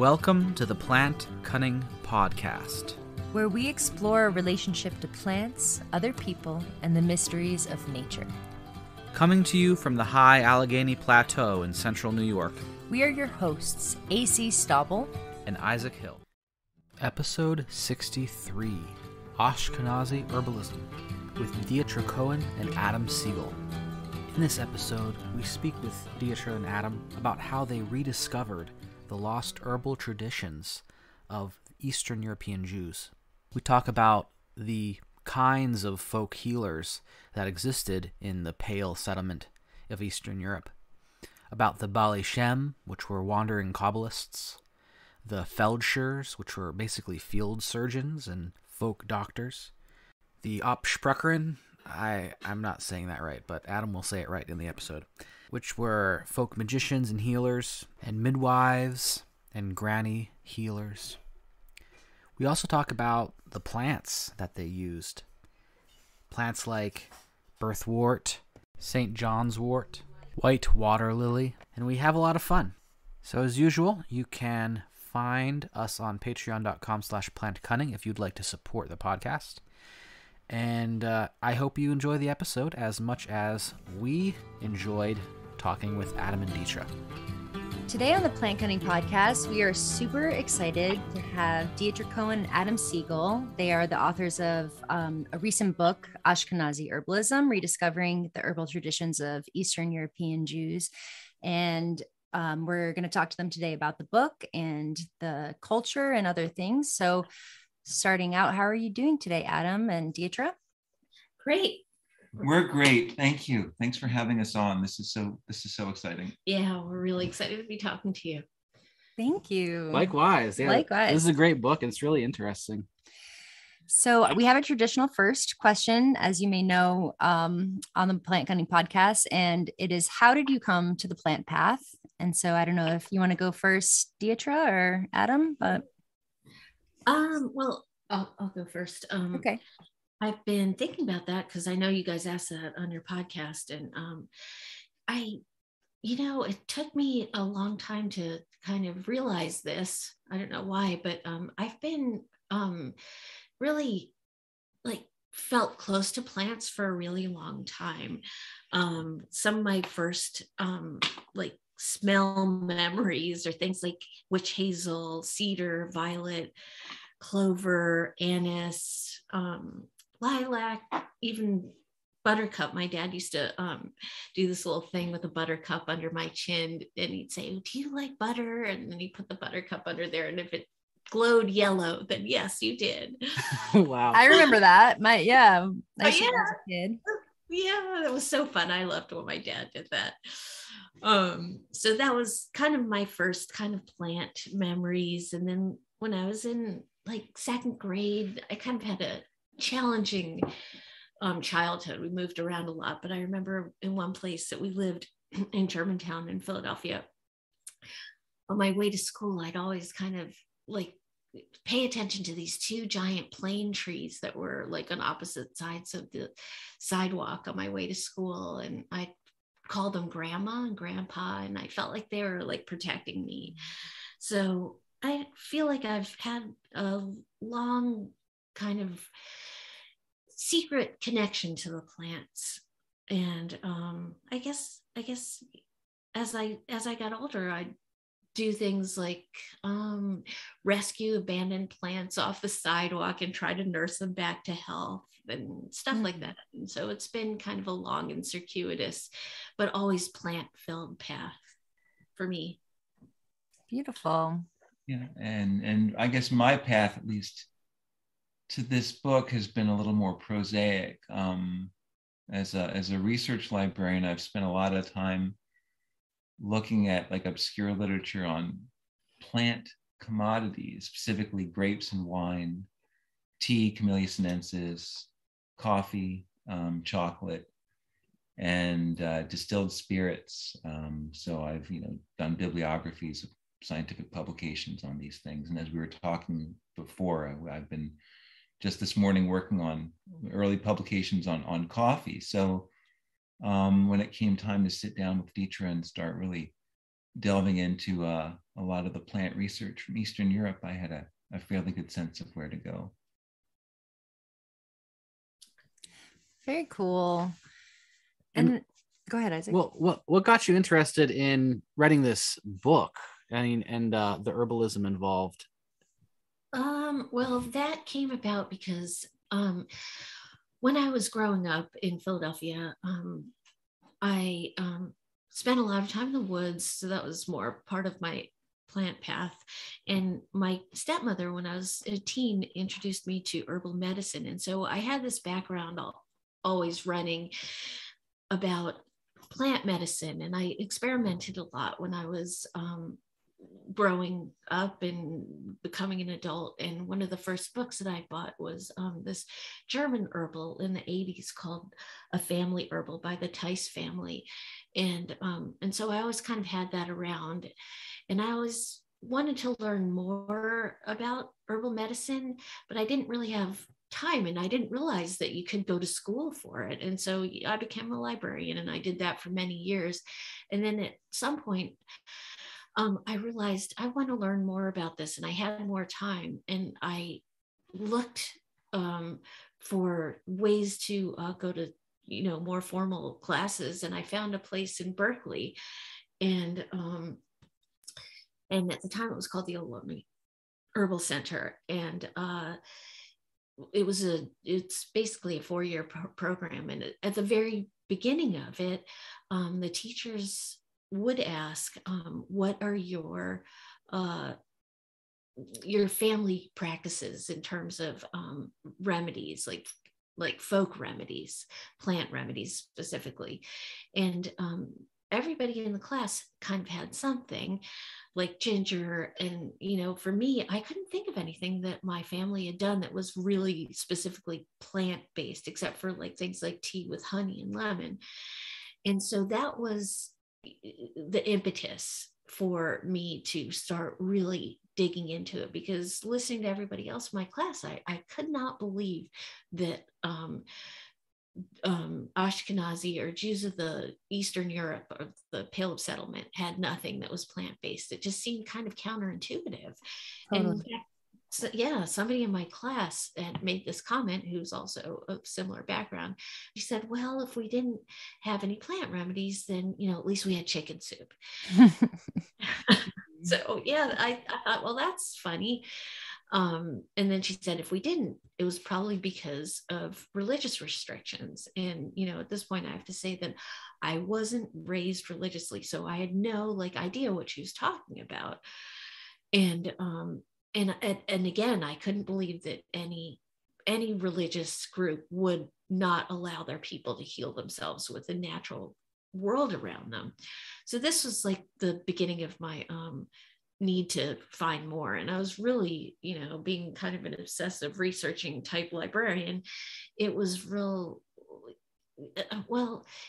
Welcome to the Plant Cunning Podcast, where we explore a relationship to plants, other people, and the mysteries of nature. Coming to you from the high Allegheny Plateau in central New York. We are your hosts, A.C. Staubel and Isaac Hill. Episode 63, Ashkenazi Herbalism, with Deatra Cohen and Adam Siegel. In this episode, we speak with Deatra and Adam about how they rediscovered the lost herbal traditions of Eastern European Jews. We talk about the kinds of folk healers that existed in the Pale settlement of Eastern Europe, about the Baalei Shem, which were wandering Kabbalists, the Feldshers, which were basically field surgeons and folk doctors, the Absprechern, I'm not saying that right, but Adam will say it right in the episode, which were folk magicians and healers, and midwives and granny healers. We also talk about the plants that they used. Plants like Wort, St. John's wort, white water lily, and we have a lot of fun. So as usual, you can find us on patreon.com/plantcunning if you'd like to support the podcast. And I hope you enjoy the episode as much as we enjoyed talking with Adam and Deatra. Today on the Plant Cunning Podcast, we are super excited to have Deatra Cohen and Adam Siegel. They are the authors of a recent book, Ashkenazi Herbalism, Rediscovering the Herbal Traditions of Eastern European Jews. And we're going to talk to them today about the book and the culture and other things. So starting out, how are you doing today, Adam and Deatra? Great. We're great. Thank you. Thanks for having us on. This is so exciting. Yeah, we're really excited to be talking to you. Thank you. Likewise. Yeah. Likewise. This is a great book. It's really interesting. So we have a traditional first question, as you may know, on the Plant Cunning Podcast, and it is, how did you come to the plant path? And so I don't know if you want to go first, Deatra or Adam, but well, I'll go first. Okay. I've been thinking about that because I know you guys asked that on your podcast, and it took me a long time to kind of realize this. I don't know why, but I've been really felt close to plants for a really long time. Some of my first smell memories are things like witch hazel, cedar, violet, clover, anise, lilac, even buttercup. My dad used to do this little thing with a buttercup under my chin, and he'd say, "Do you like butter?" And then he put the buttercup under there, and if it glowed yellow, then yes, you did. Wow. I remember that. I used to as a kid. Yeah, that was so fun. I loved when my dad did that. So that was kind of my first kind of plant memories. And then when I was in second grade, I kind of had a challenging childhood. We moved around a lot, but I remember in one place that we lived in Germantown in Philadelphia, on my way to school, I'd always kind of pay attention to these two giant plane trees that were on opposite sides of the sidewalk on my way to school. And I called them Grandma and Grandpa, and I felt like they were protecting me. So I feel like I've had a long kind of secret connection to the plants. And I guess as I got older, I'd do things like rescue abandoned plants off the sidewalk and try to nurse them back to health and stuff like that. And so it's been kind of a long and circuitous, but always plant-filled path for me. Beautiful. Yeah, and I guess my path, at least to this book, has been a little more prosaic. As a research librarian, I've spent a lot of time looking at obscure literature on plant commodities, specifically grapes and wine, tea, Camellia sinensis, coffee, chocolate, and distilled spirits. So I've done bibliographies of scientific publications on these things. And as we were talking before, I've been just this morning working on early publications on coffee. So when it came time to sit down with Deatra and start really delving into a lot of the plant research from Eastern Europe, I had a fairly good sense of where to go. Very cool. And go ahead, Isaac. Well, what got you interested in writing this book? I mean, and the herbalism involved? Well, that came about because when I was growing up in Philadelphia, I spent a lot of time in the woods. So that was more part of my plant path. And my stepmother, when I was a teen, introduced me to herbal medicine. And so I had this background always running about plant medicine. And I experimented a lot when I was growing up and becoming an adult. And one of the first books that I bought was this German herbal in the 80s called A Family Herbal by the Tice family. And so I always kind of had that around. And I always wanted to learn more about herbal medicine, but I didn't really have time, and I didn't realize that you could go to school for it. And so I became a librarian, and I did that for many years. And then at some point, I realized I want to learn more about this, and I had more time, and I looked for ways to go to more formal classes, and I found a place in Berkeley, and at the time it was called the Alumni Herbal Center, and it's basically a 4-year program, and at the very beginning of it, the teachers would ask, what are your family practices in terms of remedies, like folk remedies, plant remedies specifically. And everybody in the class kind of had something like ginger. And, for me, I couldn't think of anything that my family had done that was really specifically plant-based, except for like things like tea with honey and lemon. And so that was the impetus for me to start really digging into it, because listening to everybody else in my class, I could not believe that Ashkenazi or Jews of the Eastern Europe or the Pale of Settlement had nothing that was plant-based. It just seemed kind of counterintuitive. Totally. And so, somebody in my class had made this comment, who's also of similar background. She said, well, if we didn't have any plant remedies, then, at least we had chicken soup. So I thought, well, that's funny. And then she said, if we didn't, it was probably because of religious restrictions. And, at this point, I have to say that I wasn't raised religiously, so I had no idea what she was talking about. And again, I couldn't believe that any religious group would not allow their people to heal themselves with the natural world around them. So this was like the beginning of my need to find more. And I was really, being kind of an obsessive researching type librarian, it was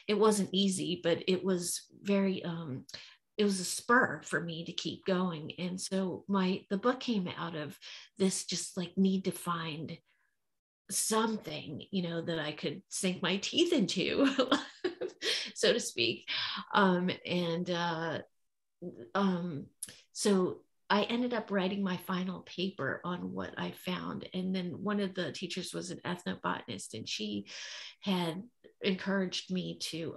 it wasn't easy, but it was very, it was a spur for me to keep going. And so the book came out of this just need to find something, that I could sink my teeth into, so to speak. So I ended up writing my final paper on what I found. And then one of the teachers was an ethnobotanist, and she had encouraged me to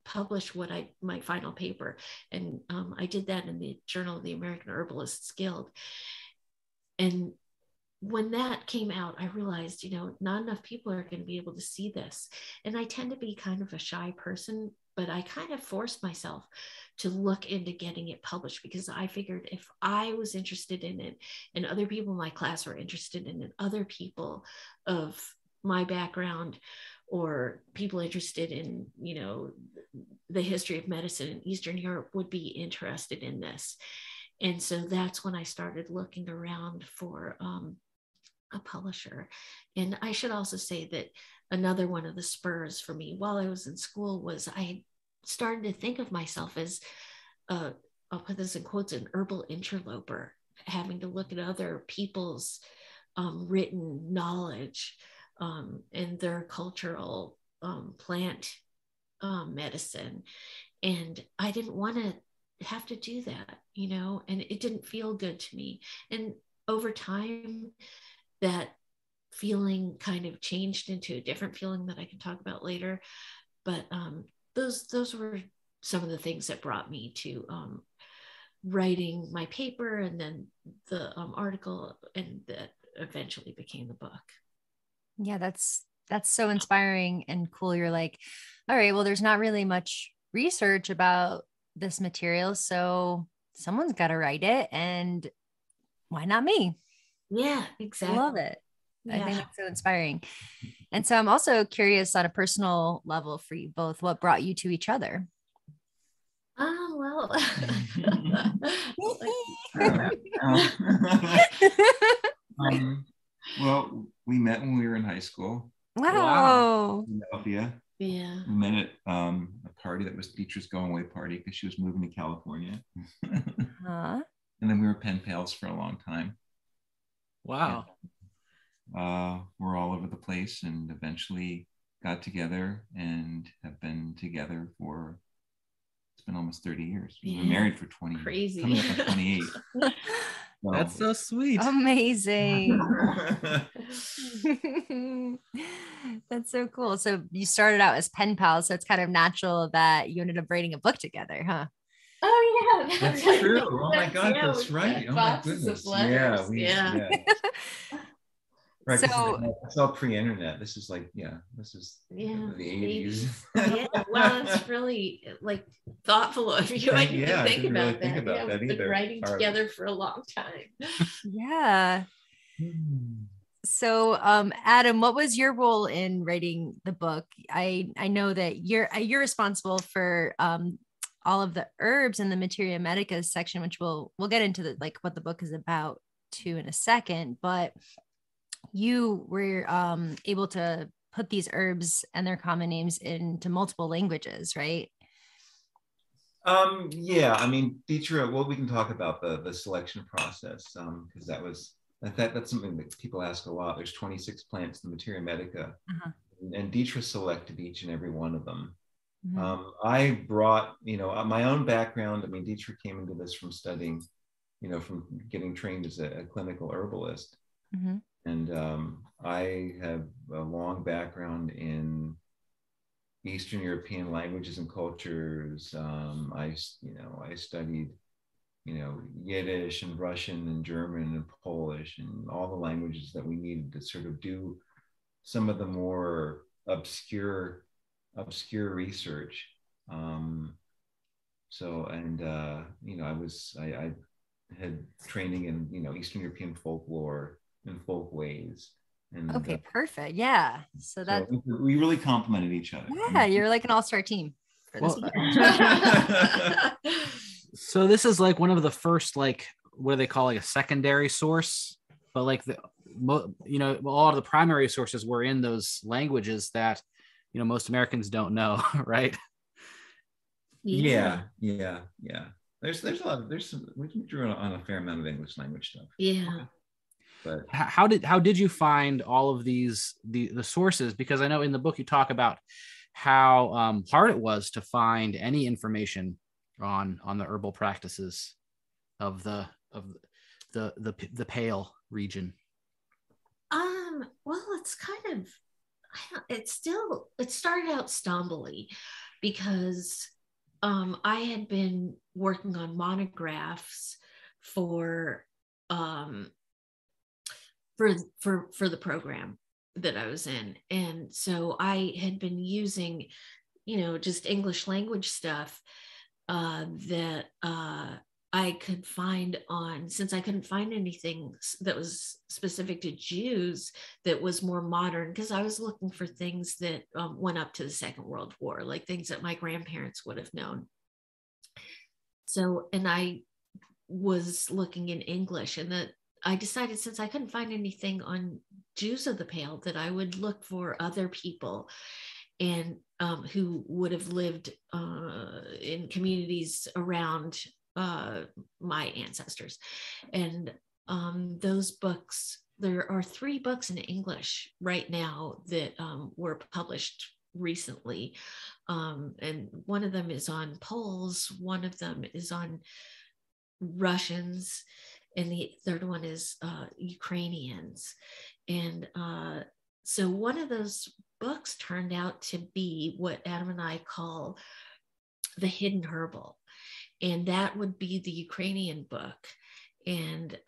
publish my final paper. And I did that in the Journal of the American Herbalists Guild. And when that came out, I realized, not enough people are going to be able to see this. And I tend to be kind of a shy person, but I kind of forced myself to look into getting it published, because I figured if I was interested in it and other people in my class were interested in it, other people of my background or people interested in, the history of medicine in Eastern Europe would be interested in this. And so that's when I started looking around for a publisher. And I should also say that another one of the spurs for me while I was in school was I started to think of myself as, I'll put this in quotes, an herbal interloper, having to look at other people's written knowledge and their cultural plant medicine. And I didn't want to have to do that, and it didn't feel good to me. And over time, that feeling kind of changed into a different feeling that I can talk about later. But those were some of the things that brought me to writing my paper, and then the article, and that eventually became the book. Yeah, that's so inspiring and cool. You're like, all right, well, there's not really much research about this material, so someone's got to write it, and why not me? Yeah, exactly. Love it. Yeah. I think that's so inspiring. And so I'm also curious on a personal level for you both, what brought you to each other? Well, well, we met when we were in high school. Wow. In Philadelphia. Yeah. We met at a party that was Deatra's going away party because she was moving to California. Huh? And then we were pen pals for a long time. Wow. We're all over the place, and eventually got together and have been together for, it's been almost 30 years. We've been married for 20 Crazy. coming up on 28. That's so sweet. Amazing. That's so cool. So you started out as pen pals, so it's kind of natural that you ended up writing a book together, huh? Oh yeah, that's true. Oh my God, that's right. Oh my goodness. Yeah, yeah. Right. So it's all pre-internet. This is like, this is the 80s. Yeah. Well, it's really like thoughtful of you. I didn't think about that. We've been writing together for a long time. Yeah. So, Adam, what was your role in writing the book? I know that you're responsible for all of the herbs in the Materia Medica section, which we'll get into like what the book is about too in a second. But you were able to put these herbs and their common names into multiple languages, right? Yeah, I mean, Deatra, well, we can talk about the selection process, because that's something that people ask a lot. There's 26 plants in the Materia Medica, and Deatra selected each and every one of them. I brought, my own background. I mean, Deatra came into this from studying, from getting trained as a clinical herbalist. And I have a long background in Eastern European languages and cultures. I studied, Yiddish and Russian and German and Polish and all the languages that we needed to sort of do some of the more obscure research. I had training in, Eastern European folklore and folk ways. And okay, perfect. Yeah. So we really complemented each other. Yeah, you're like an all-star team for this book. So this is like one of the first, like, what do they call, like a secondary source? But like a lot of the primary sources were in those languages that, most Americans don't know, right? Yeah. There's we drew on a fair amount of English language stuff. Yeah. But how did you find all of these the sources? Because I know in the book you talk about how hard it was to find any information on the herbal practices of the Pale region. Well, it's kind of, it started out stumbly because I had been working on monographs for the program that I was in. And so I had been using, just English language stuff that I could find since I couldn't find anything that was specific to Jews that was more modern, because I was looking for things that went up to the Second World War, like things that my grandparents would have known. So, and I was looking in English, and that I decided, since I couldn't find anything on Jews of the Pale, that I would look for other people and who would have lived in communities around my ancestors. And those books, there are 3 books in English right now that were published recently. And one of them is on Poles, one of them is on Russians, and the third one is Ukrainians. And so one of those books turned out to be what Adam and I call the hidden herbal. And that would be the Ukrainian book. And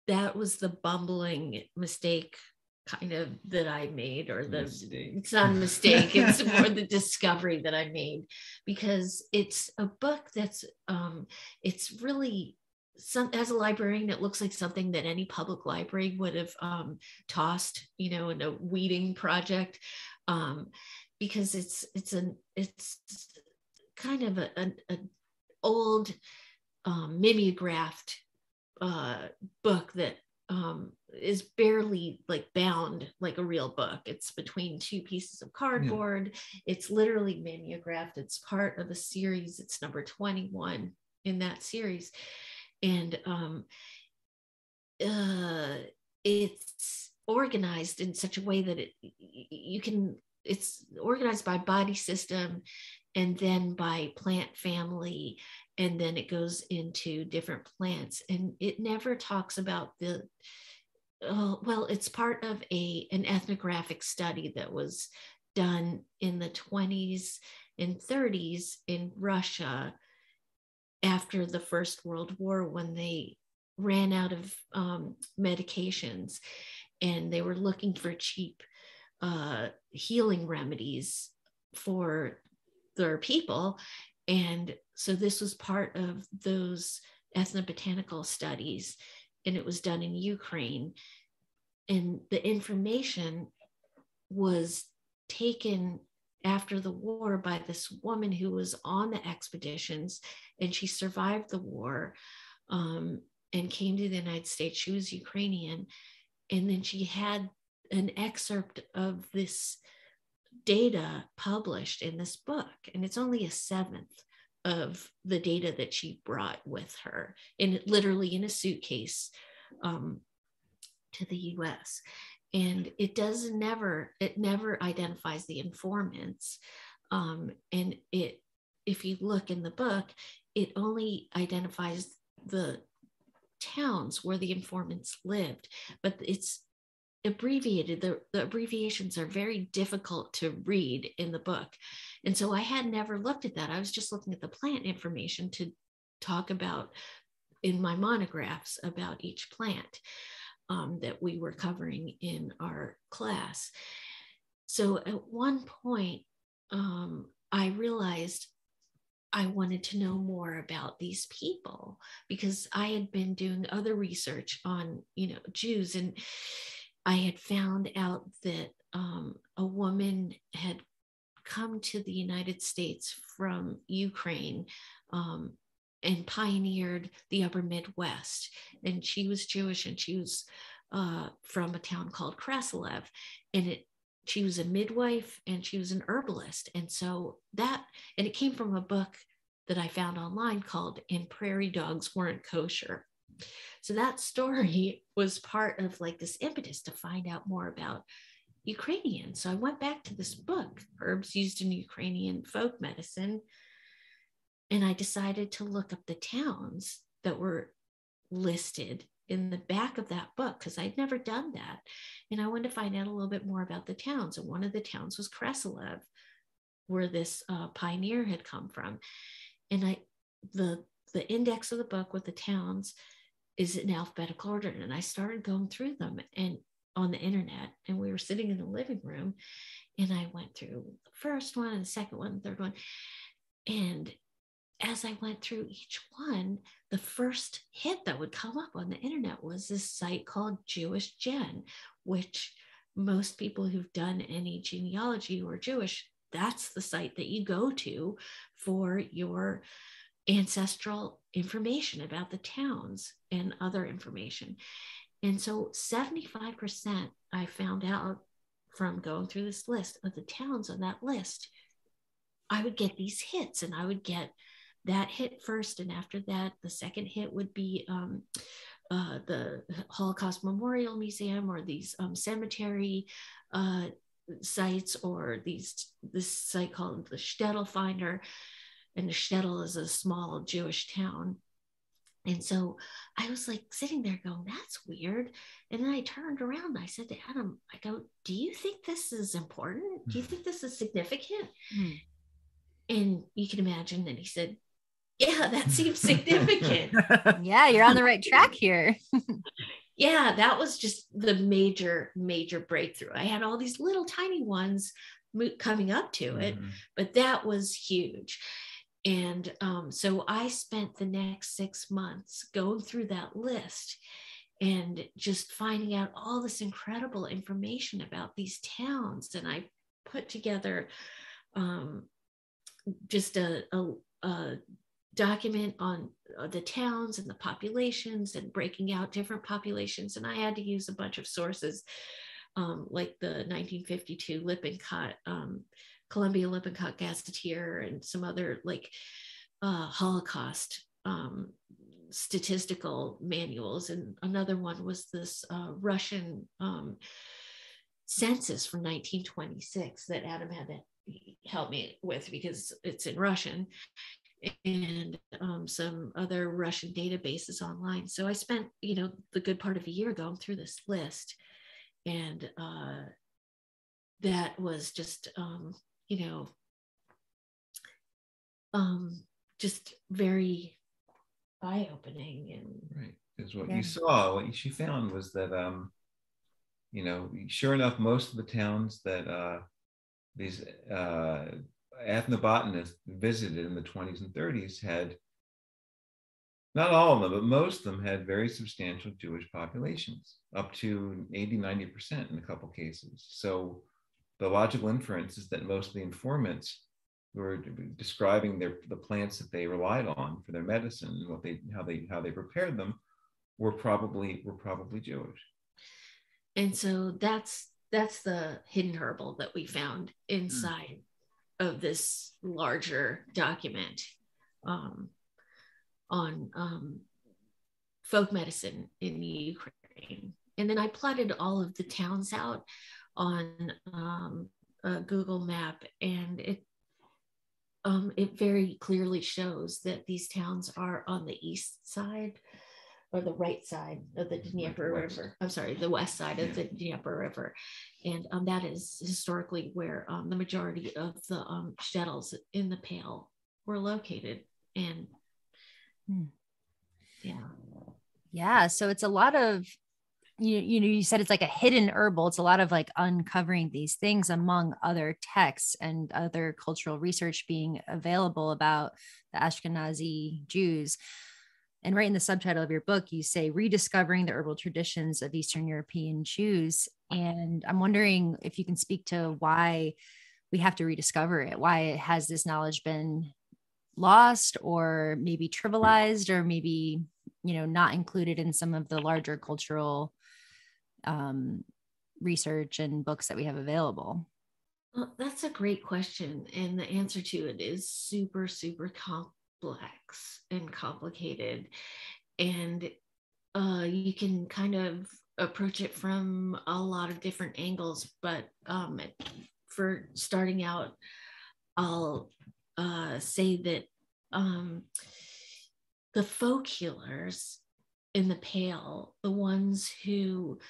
that was the bumbling mistake kind of that I made, or it's not a mistake, it's more the discovery that I made, because it's a book that's it's really as a librarian, it looks like something that any public library would have tossed, in a weeding project, because it's kind of an old mimeographed book that is barely like bound like a real book. It's between two pieces of cardboard. It's literally mimeographed. It's part of a series. It's number 21 in that series. And it's organized in such a way that it's organized by body system, and then by plant family, and then it goes into different plants. And it never talks about it's part of an ethnographic study that was done in the 20s and 30s in Russia after the First World War, when they ran out of medications and they were looking for cheap healing remedies for their people. And so this was part of those ethnobotanical studies, and it was done in Ukraine. And the information was taken after the war by this woman who was on the expeditions, and she survived the war and came to the United States. She was Ukrainian. And then she had an excerpt of this data published in this book, and it's only a seventh of the data that she brought with her, literally in a suitcase to the US. And it never identifies the informants. And if you look in the book, it only identifies the towns where the informants lived, but it's abbreviated. The abbreviations are very difficult to read in the book. And so I had never looked at that. I was just looking at the plant information to talk about in my monographs about each plant that we were covering in our class. So at one point, I realized I wanted to know more about these people, because I had been doing other research on, Jews, and I had found out that a woman had come to the United States from Ukraine and pioneered the upper Midwest. And she was Jewish, and she was from a town called Krasilev. And she was a midwife, and she was an herbalist. And so and it came from a book that I found online called "And Prairie Dogs Weren't Kosher." So that story was part of like this impetus to find out more about Ukrainians. So I went back to this book, Herbs Used in Ukrainian Folk Medicine, and I decided to look up the towns that were listed in the back of that book, because I'd never done that. And I wanted to find out a little bit more about the towns. And one of the towns was Krasilev, where this pioneer had come from. And the index of the book with the towns is in alphabetical order. And I started going through them and on the internet, and we were sitting in the living room, and I went through the first one and the second one, and the third one. And as I went through each one, the first hit that would come up on the internet was this site called Jewish Gen, which most people who've done any genealogy who are Jewish, that's the site that you go to for your ancestral information about the towns and other information. And so 75% I found out from going through this list of the towns on that list, I would get these hits, and I would get that hit first. And after that, the second hit would be the Holocaust Memorial Museum, or these cemetery sites, or this site called the Shtetl Finder, and the Shtetl is a small Jewish town. And so I was like sitting there going, that's weird. And then I turned around and I said to Adam, I go, do you think this is important? Do you think this is significant? And you can imagine that he said, yeah, that seems significant. Yeah, you're on the right track here. Yeah, that was just the major breakthrough. I had all these little tiny ones coming up to it, but that was huge. And so I spent the next 6 months going through that list and just finding out all this incredible information about these towns. And I put together just a document on the towns and the populations, and breaking out different populations. And I had to use a bunch of sources, like the 1952 Lippincott, Columbia Lippincott Gazetteer, and some other like Holocaust statistical manuals. And another one was this Russian census from 1926 that Adam had to help me with because it's in Russian, and some other Russian databases online. So I spent, the good part of a year going through this list, and that was just, just very eye-opening. And right, because what she found was that, sure enough, most of the towns that these ethnobotanists visited in the 20s and 30s had, not all of them, but most of them had very substantial Jewish populations, up to 80-90% in a couple cases. So the logical inference is that most of the informants who were describing the plants that they relied on for their medicine and how they prepared them were probably Jewish. And so that's the hidden herbal that we found inside of this larger document on folk medicine in Ukraine. And then I plotted all of the towns out on a Google map, and it very clearly shows that these towns are on the east side, or the right side of the Dnieper River. I'm sorry, the west side of the Dnieper River. And that is historically where the majority of the shtetls in the Pale were located. And yeah, so it's a lot of, you said it's like a hidden herbal. It's a lot of like uncovering these things among other texts and other cultural research being available about the Ashkenazi Jews. And right in the subtitle of your book, you say rediscovering the herbal traditions of Eastern European Jews. And I'm wondering if you can speak to why we have to rediscover it. Why has this knowledge been lost, or maybe trivialized, or maybe, not included in some of the larger cultural research and books that we have available? Well, that's a great question. And the answer to it is super, super complex and complicated. And you can kind of approach it from a lot of different angles. But for starting out, I'll say that the folk healers in the Pale, the ones who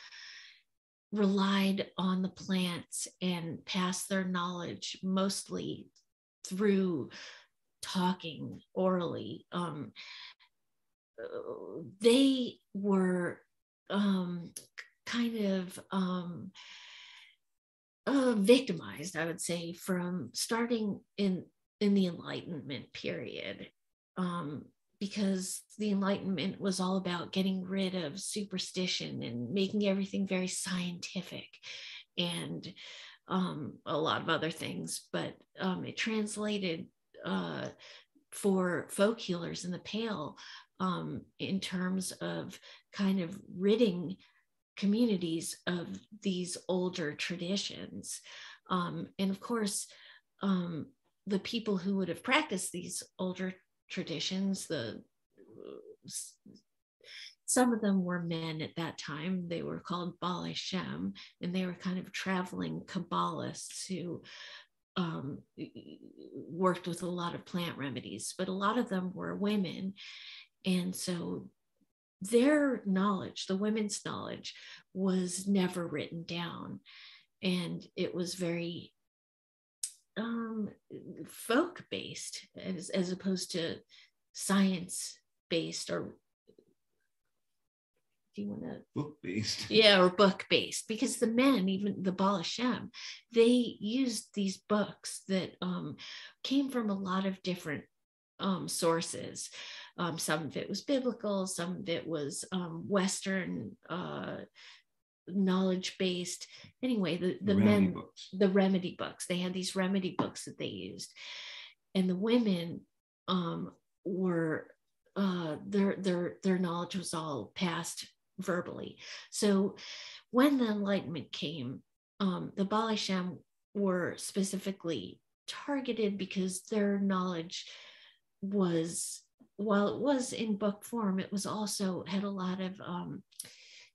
relied on the plants and passed their knowledge mostly through talking orally, they were kind of victimized, I would say, from starting in the Enlightenment period, because the Enlightenment was all about getting rid of superstition and making everything very scientific, and a lot of other things. But it translated for folk healers in the Pale in terms of kind of ridding communities of these older traditions. And of course, the people who would have practiced these older traditions, the some of them were men at that time. They were called Balei Shem, and they were kind of traveling Kabbalists who worked with a lot of plant remedies, but a lot of them were women. And so their knowledge, the women's knowledge, was never written down. And it was very folk based as opposed to science based, or do you want to book based? Yeah, or book based, because the men, even the Baal Hashem, they used these books that came from a lot of different sources. Some of it was biblical, some of it was Western knowledge based. Anyway, the men books. The remedy books, they had these remedy books that they used, and the women were their knowledge was all passed verbally. So when the Enlightenment came, the Baal Hashem were specifically targeted because their knowledge was, while it was in book form, it was also had a lot of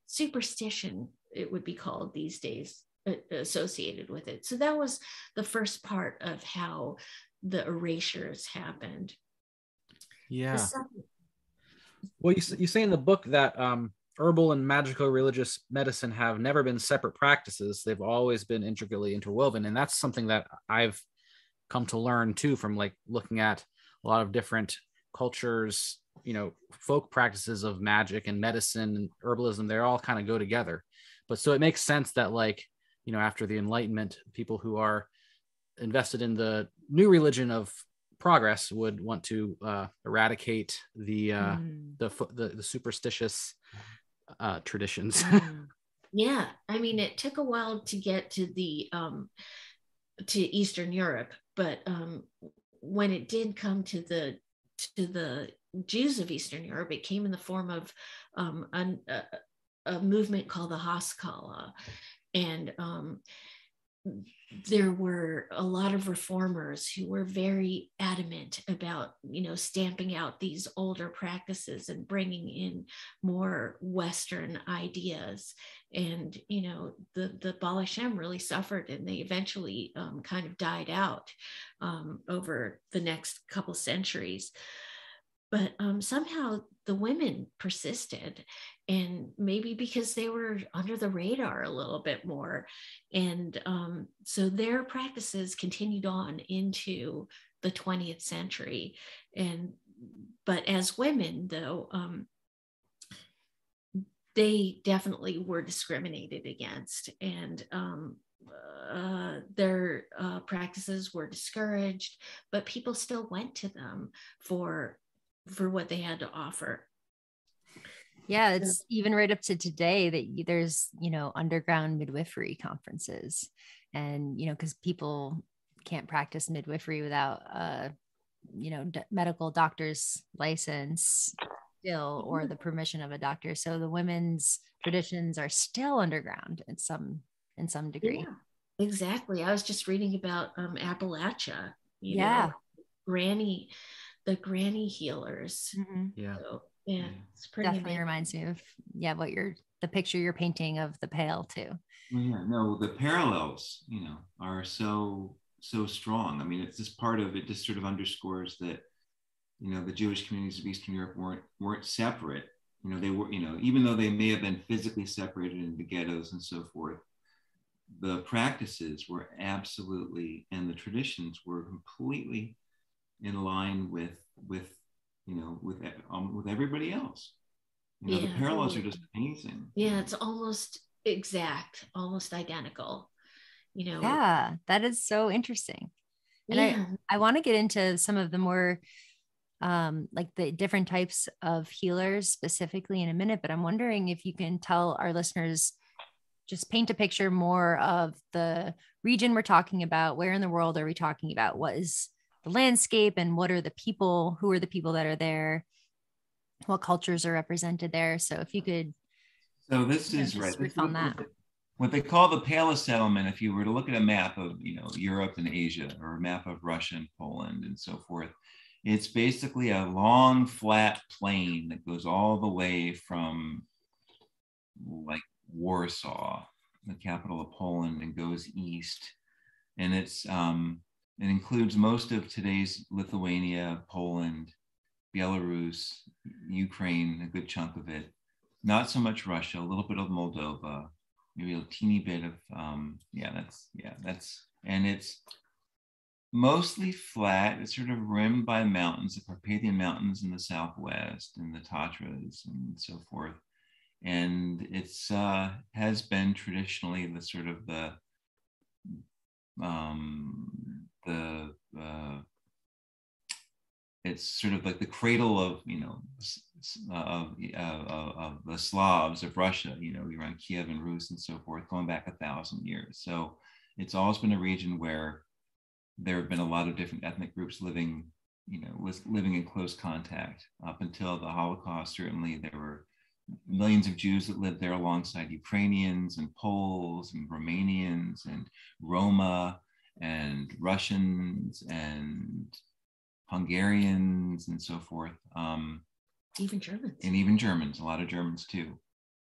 superstition, it would be called these days, associated with it. So that was the first part of how the erasures happened. Yeah. Well, you say in the book that herbal and magical religious medicine have never been separate practices. They've always been intricately interwoven. And that's something that I've come to learn too, from like looking at a lot of different cultures, you know, folk practices of magic and medicine and herbalism. They all kind of go together. But so it makes sense that, like, you know, after the Enlightenment, people who are invested in the new religion of progress would want to eradicate the superstitious traditions. Yeah, I mean, it took a while to get to the to Eastern Europe, but when it did come to the Jews of Eastern Europe, it came in the form of a movement called the Haskalah, and there were a lot of reformers who were very adamant about, you know, stamping out these older practices and bringing in more Western ideas. And, you know, the Baal Hashem really suffered, and they eventually kind of died out over the next couple centuries. But somehow the women persisted, and maybe because they were under the radar a little bit more. And so their practices continued on into the 20th century. But as women, though, they definitely were discriminated against, and their practices were discouraged, but people still went to them for what they had to offer. Yeah, it's even right up to today that there's, you know, underground midwifery conferences, and, you know, because people can't practice midwifery without you know, medical doctor's license still, or the permission of a doctor. So the women's traditions are still underground in some degree. Yeah, exactly. I was just reading about Appalachia, you know, the granny healers. Mm-hmm. Yeah. So, yeah, it's pretty definitely amazing. Reminds me of what the picture you're painting of the Pale too. Well, yeah, no, the parallels, you know, are so strong. I mean, it's just part of it, just sort of underscores that, you know, the Jewish communities of Eastern Europe weren't separate. You know, they were, you know, even though they may have been physically separated into ghettos and so forth, the practices were absolutely, and the traditions were completely in line with you know, with everybody else. You know, the parallels are just amazing. Yeah, it's almost exact, almost identical. You know. Yeah, that is so interesting. And I want to get into some of the more like the different types of healers specifically in a minute, but I'm wondering if you can tell our listeners, just paint a picture more of the region we're talking about. Where in the world are we talking about? What is the landscape, and what are the people? Who are the people that are there? What cultures are represented there? So if you could. So this is right. On that. What they call the Pale settlement, if you were to look at a map of, you know, Europe and Asia, or a map of Russia and Poland and so forth, It's basically a long flat plain that goes all the way from like Warsaw, the capital of Poland, and goes east. And it includes most of today's Lithuania, Poland, Belarus, Ukraine, a good chunk of it. Not so much Russia, a little bit of Moldova, maybe a teeny bit of and it's mostly flat. It's sort of rimmed by mountains, the Carpathian Mountains in the southwest, and the Tatras and so forth. And it's has been traditionally the sort of it's sort of like the cradle of of the Slavs of Russia, around Kiev and Rus and so forth, going back 1,000 years. So it's always been a region where there have been a lot of different ethnic groups living in close contact. Up until the Holocaust, certainly there were millions of Jews that lived there alongside Ukrainians and Poles and Romanians and Roma and Russians and Hungarians and so forth. Even Germans. And even Germans, a lot of Germans too.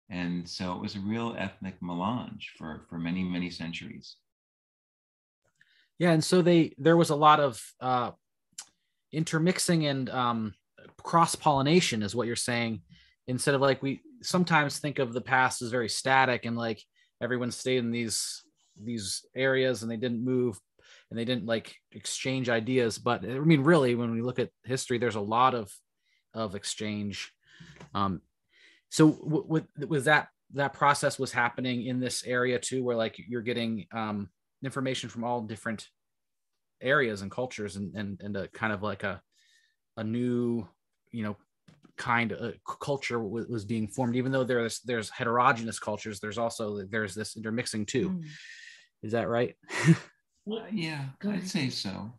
And so it was a real ethnic melange for many, many centuries. Yeah, and so there was a lot of intermixing and cross-pollination is what you're saying, instead of like we sometimes think of the past as very static and like everyone stayed in these areas and they didn't move and they didn't like exchange ideas. But I mean, really, when we look at history, there's a lot of exchange. So was that process was happening in this area too, where like you're getting information from all different areas and cultures and a kind of like a new, kind of culture was being formed, even though there's heterogeneous cultures, there's this intermixing too. Is that right? Yeah, I'd say so.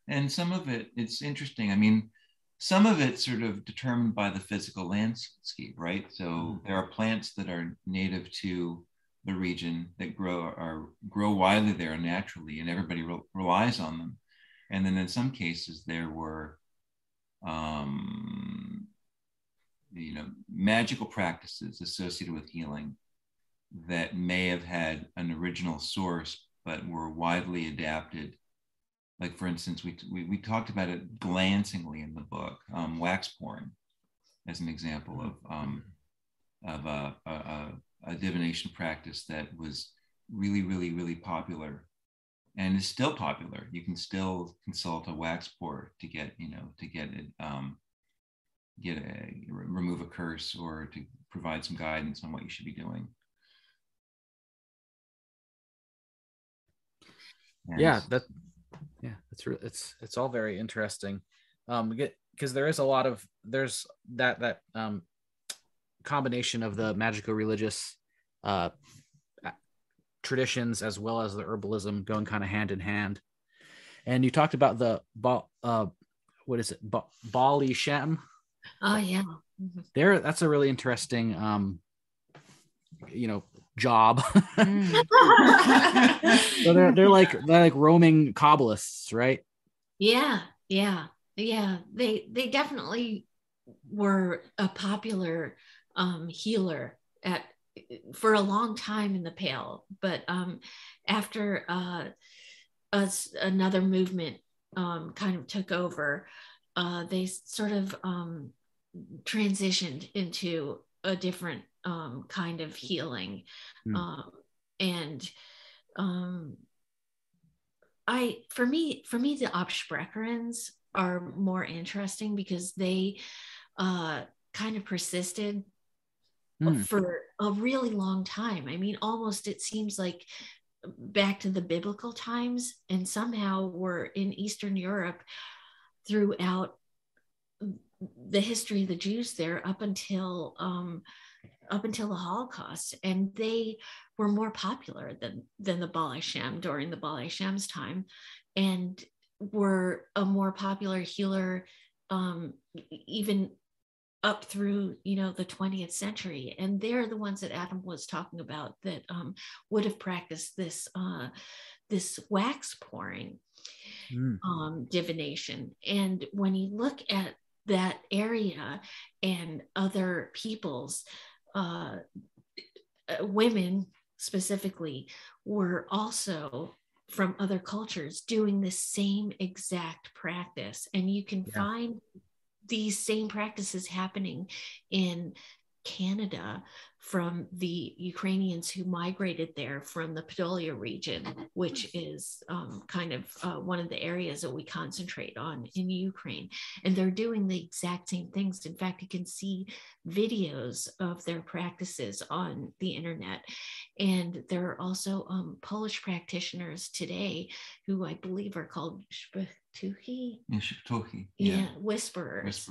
And some of it's interesting. I mean, some of it's sort of determined by the physical landscape, right? So there are plants that are native to the region that grow widely there naturally, and everybody relies on them. And then in some cases there were magical practices associated with healing that may have had an original source but were widely adapted. Like, for instance, we talked about it glancingly in the book, wax pouring as an example of a divination practice that was really, really, really popular and is still popular. You can still consult a wax pour to get it, remove a curse or to provide some guidance on what you should be doing. And it's all very interesting. Because there's that combination of the magical religious traditions as well as the herbalism going kind of hand in hand. And you talked about the Bali Shem. Oh yeah. That's a really interesting job. So they're like roaming Kabbalists, right? Yeah. They definitely were a popular healer for a long time in the Pale, but after another movement kind of took over, they sort of transitioned into a different kind of healing. For me, the Absprecherins are more interesting because they kind of persisted for a really long time. I mean, almost it seems like back to the biblical times, and somehow were in Eastern Europe throughout the history of the Jews there up until the Holocaust, and they were more popular than the Baal Hashem during the Baal Hashem's time, and were a more popular healer even up through the 20th century. And they're the ones that Adam was talking about that would have practiced this wax pouring. divination. And when you look at that area and other peoples, women specifically were also from other cultures doing the same exact practice. And you can find these same practices happening in Canada from the Ukrainians who migrated there from the Podolia region, which is kind of one of the areas that we concentrate on in Ukraine. And they're doing the exact same things. In fact, you can see videos of their practices on the internet. And there are also Polish practitioners today who I believe are called Shpatuchi. Yeah, whisperers.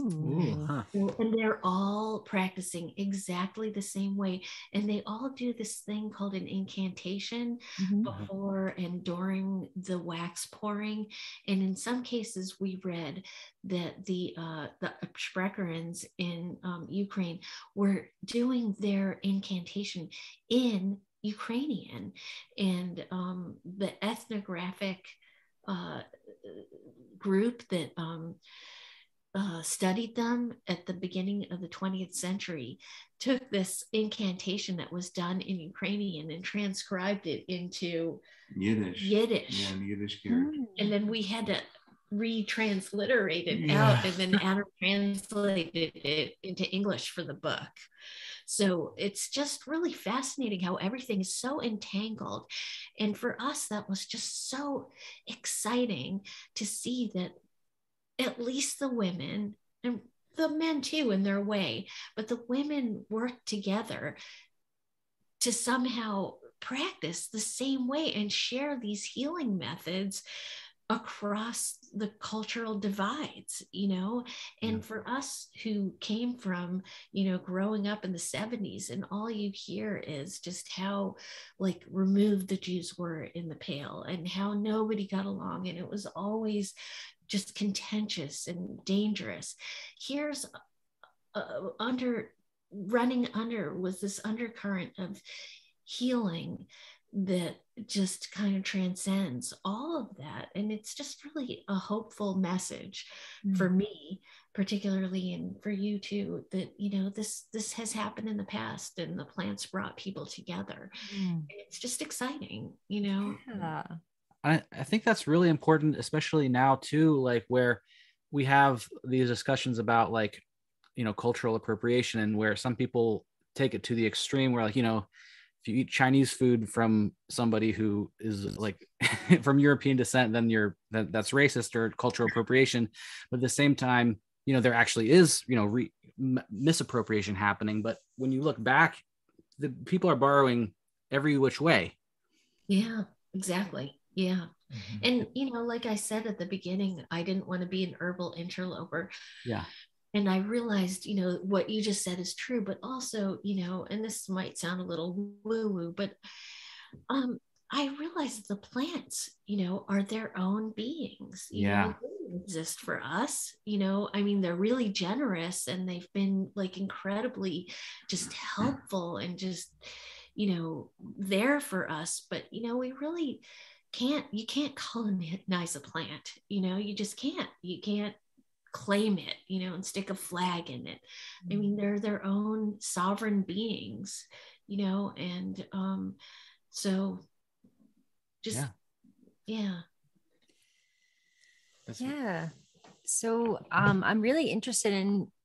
Ooh, huh. And they're all practicing exactly the same way. And they all do this thing called an incantation before and during the wax pouring. And in some cases, we read that the Ashkenazi in Ukraine were doing their incantation in Ukrainian. And the ethnographic group that studied them at the beginning of the 20th century took this incantation that was done in Ukrainian and transcribed it into Yiddish. Yeah, in Yiddish character. And then we had to retransliterate it out and then Adam translated it into English for the book. So it's just really fascinating how everything is so entangled. And for us, that was just so exciting to see that at least the women, and the men too in their way, but the women worked together to somehow practice the same way and share these healing methods across the cultural divides, and for us who came from, growing up in the 70s, and all you hear is just how removed the Jews were in the Pale and how nobody got along. And it was always just contentious and dangerous. Here's running under was this undercurrent of healing that just kind of transcends all of that. And it's just really a hopeful message for me, particularly, and for you too, that, this has happened in the past and the plants brought people together. And it's just exciting, Yeah. I think that's really important, especially now too, where we have these discussions about cultural appropriation, and where some people take it to the extreme where if you eat Chinese food from somebody who is from European descent, then that's racist or cultural appropriation. But at the same time, there actually is, misappropriation happening. But when you look back, the people are borrowing every which way. Yeah, exactly. Yeah. And, like I said at the beginning, I didn't want to be an herbal interloper. Yeah. And I realized, what you just said is true, but also, and this might sound a little woo-woo, but I realized the plants, are their own beings. They don't exist for us. They're really generous, and they've been incredibly just helpful and just, there for us. But, we really you can't colonize a plant, you just can't. You can't claim it, and stick a flag in it. They're their own sovereign beings, and so just So I'm really interested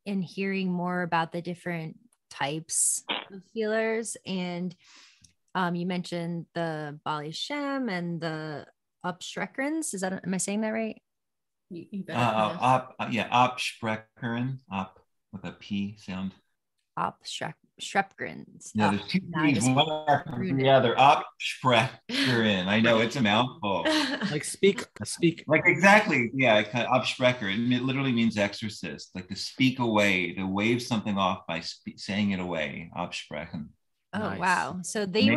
in hearing more about the different types of healers. And you mentioned the Bali Shem and the Upstreckers. Am I saying that right? You better Absprecherin, up with a P sound. Upstreckers. No, there's two P's, one after the other. Absprecherin. I know, it's a mouthful. Speak. Exactly. Yeah, Absprecher. It literally means exorcist, to speak away, to wave something off by saying it away. Absprechen. Oh, Nice. wow. So they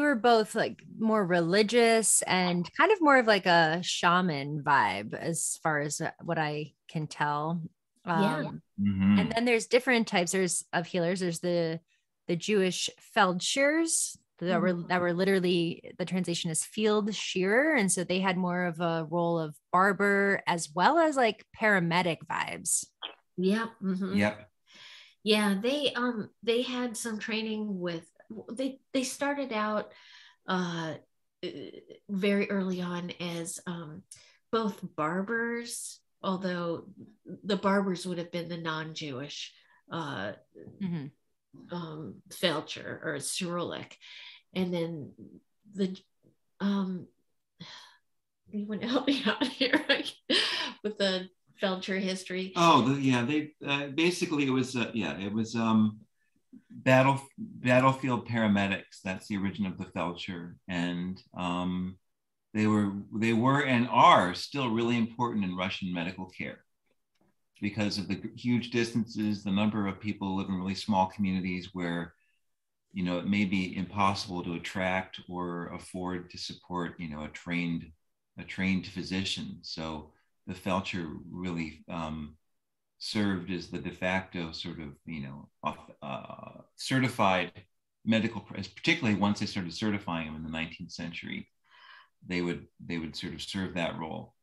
were both more religious and kind of more of a shaman vibe, as far as what I can tell. And then there's different types of healers. There's the Jewish Feldshers, that were literally, the translation is field shearer. And so they had more of a role of barber as well as like paramedic vibes. Yep. Mm-hmm. Yep. Yeah, they had some training with, they started out very early on as both barbers, although the barbers would have been the non-Jewish Mm-hmm. Felcher or Cyrillic, and then the you want to help me out here with the Felcher history? They basically it was battlefield paramedics. That's the origin of the Felcher, and they were and are still really important in Russian medical care because of the huge distances, the number of people live in really small communities where, it may be impossible to attract or afford to support, a trained physician. So the Felcher really served as the de facto sort of, certified medical, particularly once they started certifying them in the 19th century, they would sort of serve that role.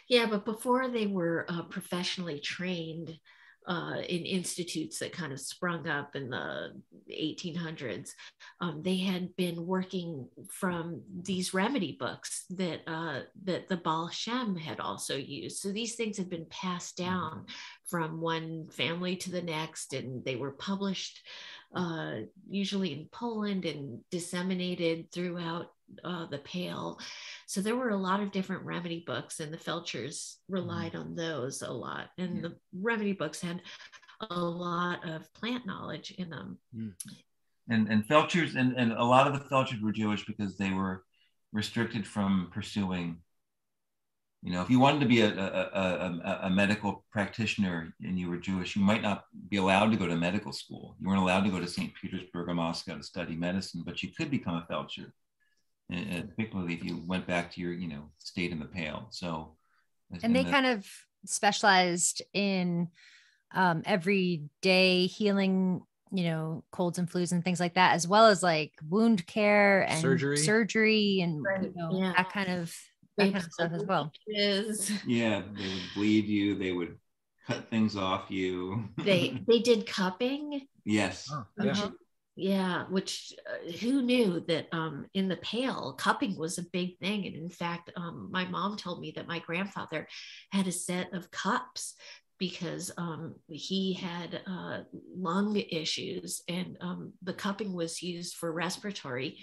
Yeah, but before they were professionally trained in institutes that kind of sprung up in the 1800s, they had been working from these remedy books that the Baal Shem had also used. So these things had been passed down from one family to the next, and they were published usually in Poland and disseminated throughout the Pale. So there were a lot of different remedy books, and the Felchers relied on those a lot. And the remedy books had a lot of plant knowledge in them. And Felchers, and a lot of the Felchers were Jewish because they were restricted from pursuing, if you wanted to be a medical practitioner and you were Jewish, you might not be allowed to go to medical school. You weren't allowed to go to St. Petersburg or Moscow to study medicine, but you could become a Felcher, particularly if you went back to your, state in the Pale. So, and they kind of specialized in everyday healing, colds and flus and things like that, as well as like wound care and surgery and that kind of stuff as well. Yeah, they would bleed you. They would cut things off you. They did cupping. Yes. Oh, yeah. Yeah, which who knew that in the Pale, cupping was a big thing. And in fact, my mom told me that my grandfather had a set of cups because he had lung issues, and the cupping was used for respiratory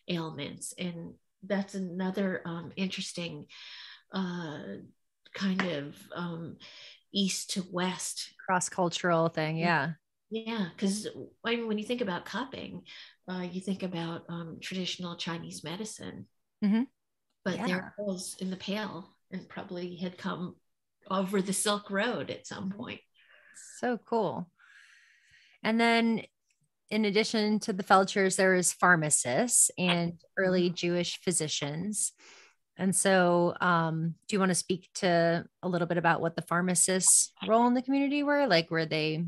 ailments. And that's another interesting kind of east to west cross-cultural thing. Yeah. Yeah, because when you think about cupping, you think about traditional Chinese medicine, but there it was in the Pale, and probably had come over the Silk Road at some point. So cool. And then in addition to the Felchers, there is pharmacists and early Jewish physicians. And so do you want to speak to a little bit about what the pharmacists' role in the community were? Like, were they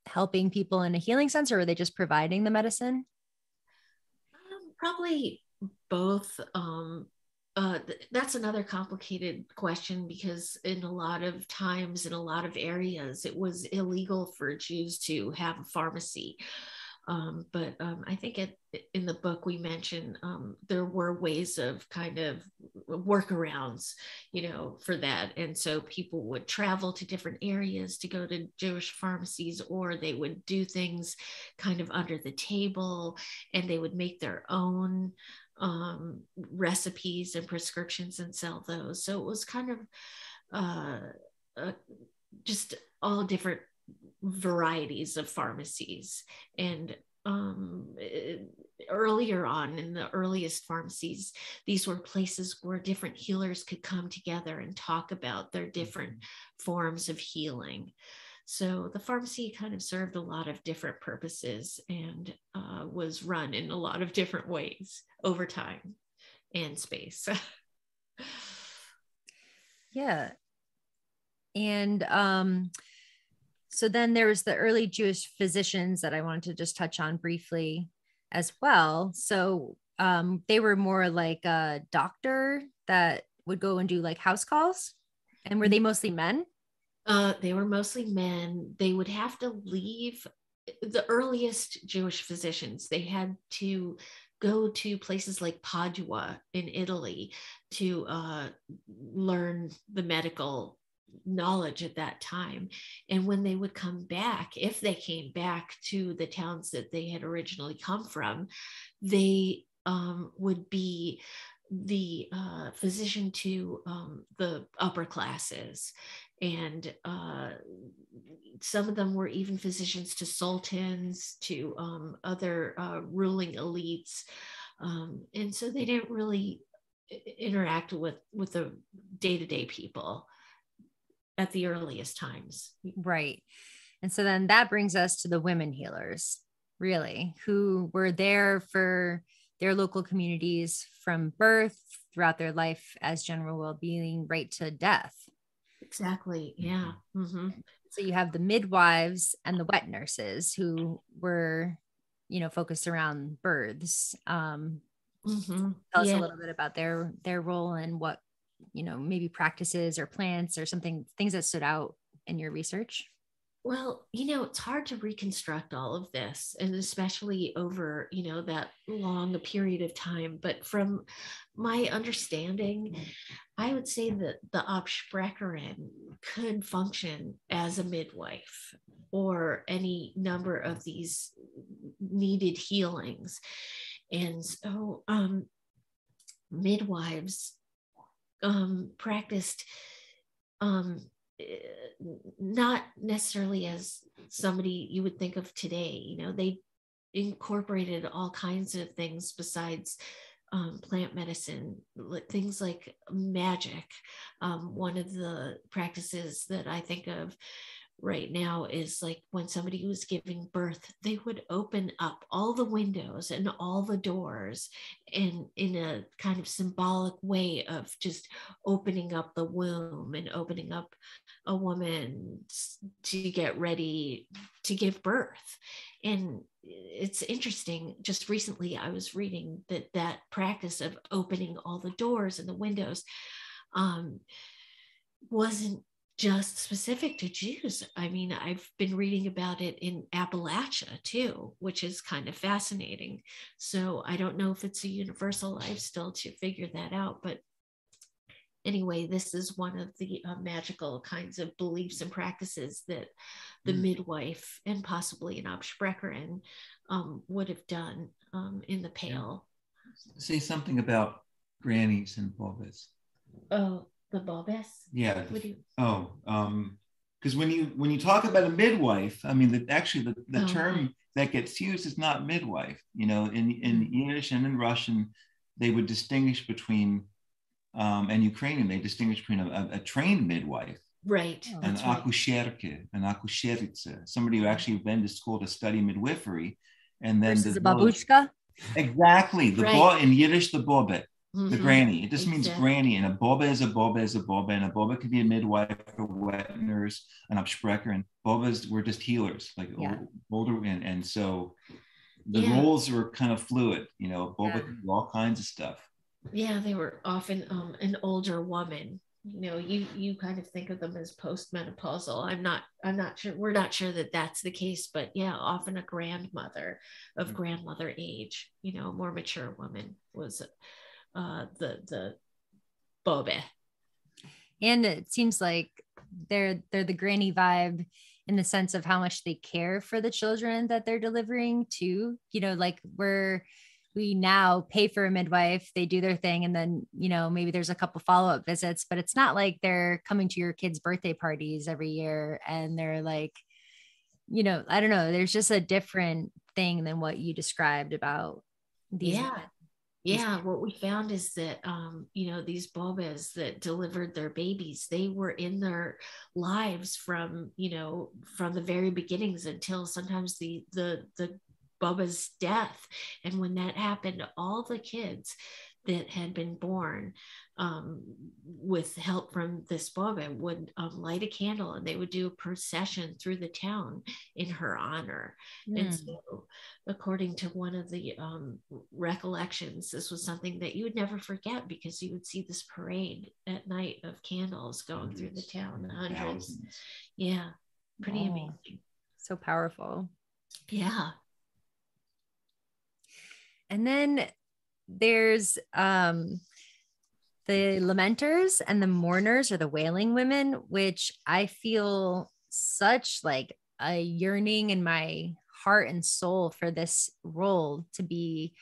helping people in a healing sense, or were they just providing the medicine? Probably both. That's another complicated question, because in a lot of times, in a lot of areas, it was illegal for Jews to have a pharmacy. But I think in the book we mentioned there were ways of kind of workarounds, for that. And so people would travel to different areas to go to Jewish pharmacies, or they would do things kind of under the table, and they would make their own recipes and prescriptions and sell those. So it was kind of just all different varieties of pharmacies. And earlier on, in the earliest pharmacies, these were places where different healers could come together and talk about their different forms of healing. So the pharmacy kind of served a lot of different purposes, and was run in a lot of different ways over time and space. Yeah. And so then there was the early Jewish physicians that I wanted to just touch on briefly. as well. So they were more like a doctor that would go and do like house calls. And were they mostly men? They were mostly men. They would have to leave. The earliest Jewish physicians, they had to go to places like Padua in Italy to learn the medical knowledge at that time. And when they would come back, if they came back to the towns that they had originally come from, they would be the physician to the upper classes. And some of them were even physicians to sultans, to other ruling elites. And so they didn't really interact with the day-to-day people at the earliest times. Right. And so then that brings us to the women healers, really, who were there for their local communities from birth throughout their life as general well-being, right to death. Exactly. Yeah. Mm-hmm. So you have the midwives and the wet nurses who were, focused around births. Mm-hmm. Tell us a little bit about their role and what, maybe practices or plants or something, things that stood out in your research. Well, it's hard to reconstruct all of this, and especially over, that long a period of time. But from my understanding, I would say that the Absprecherin could function as a midwife or any number of these needed healings. And so midwives practiced not necessarily as somebody you would think of today. They incorporated all kinds of things besides plant medicine, things like magic. One of the practices that I think of right now is like when somebody was giving birth, they would open up all the windows and all the doors, and in a kind of symbolic way of just opening up the womb and opening up a woman to get ready to give birth. And it's interesting, just recently I was reading that practice of opening all the doors and the windows wasn't just specific to Jews. I mean, I've been reading about it in Appalachia too, which is kind of fascinating. So I don't know if it's a universal. I've still to figure that out. But anyway, this is one of the magical kinds of beliefs and practices that the midwife and possibly an Absprecherin would have done in the Pale. Say something about grannies and bobbas. Oh, the bobbas? Yeah. Because when you talk about a midwife, I mean, the term that gets used is not midwife. In Yiddish and in Russian, they would distinguish between, and Ukrainian, they distinguish between a trained midwife, right, an akusherke, an akusheritsa, somebody who actually been to school to study midwifery, and then versus a babushka. Exactly, in Yiddish, the bobet. Mm-hmm. The granny. It just means granny, and a boba is a boba is a boba, and a boba could be a midwife, a wet nurse, an absprecher, and bobas were just healers, like older, and so the roles were kind of fluid. Boba could do all kinds of stuff. Yeah, they were often an older woman. You kind of think of them as postmenopausal. I'm not sure. We're not sure that that's the case, but yeah, often a grandmother of grandmother age. More mature woman was the bobe. And it seems like they're the granny vibe in the sense of how much they care for the children that they're delivering to, like we now pay for a midwife, they do their thing, and then maybe there's a couple follow-up visits, but it's not like they're coming to your kids' birthday parties every year and they're like, I don't know, there's just a different thing than what you described about these. Yeah, what we found is that, these bobas that delivered their babies, they were in their lives from the very beginnings until sometimes the Bubba's death. And when that happened, all the kids that had been born, with help from this book, I would light a candle, and they would do a procession through the town in her honor. And so, according to one of the recollections, this was something that you would never forget, because you would see this parade at night of candles going through the town, hundreds. Yeah, pretty amazing. So powerful. Yeah. And then there's the lamenters and the mourners, or the wailing women, which I feel such like a yearning in my heart and soul for this role to be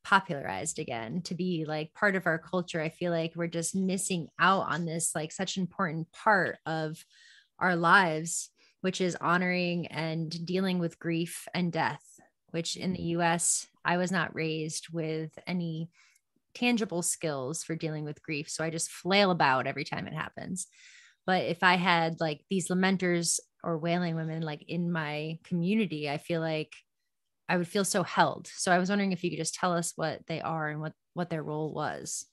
popularized again, to be like part of our culture. I feel like we're just missing out on this, like such an important part of our lives, which is honoring and dealing with grief and death, which in the US, I was not raised with any tangible skills for dealing with grief. So I just flail about every time it happens. But if I had like these lamenters or wailing women like in my community, I feel like I would feel so held. So I was wondering if you could just tell us what they are and what their role was.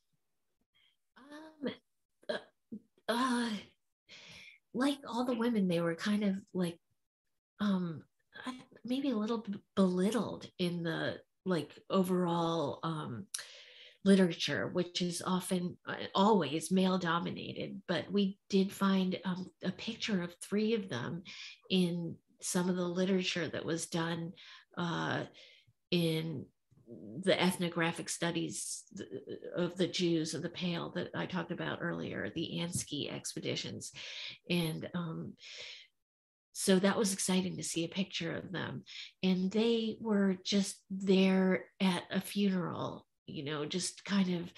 Like all the women, they were kind of like maybe a little belittled in the like overall literature, which is often always male dominated. But we did find a picture of 3 of them in some of the literature that was done in the ethnographic studies of the Jews of the Pale that I talked about earlier, the Ansky expeditions. And so that was exciting to see a picture of them. And they were just there at a funeral, you know, just kind of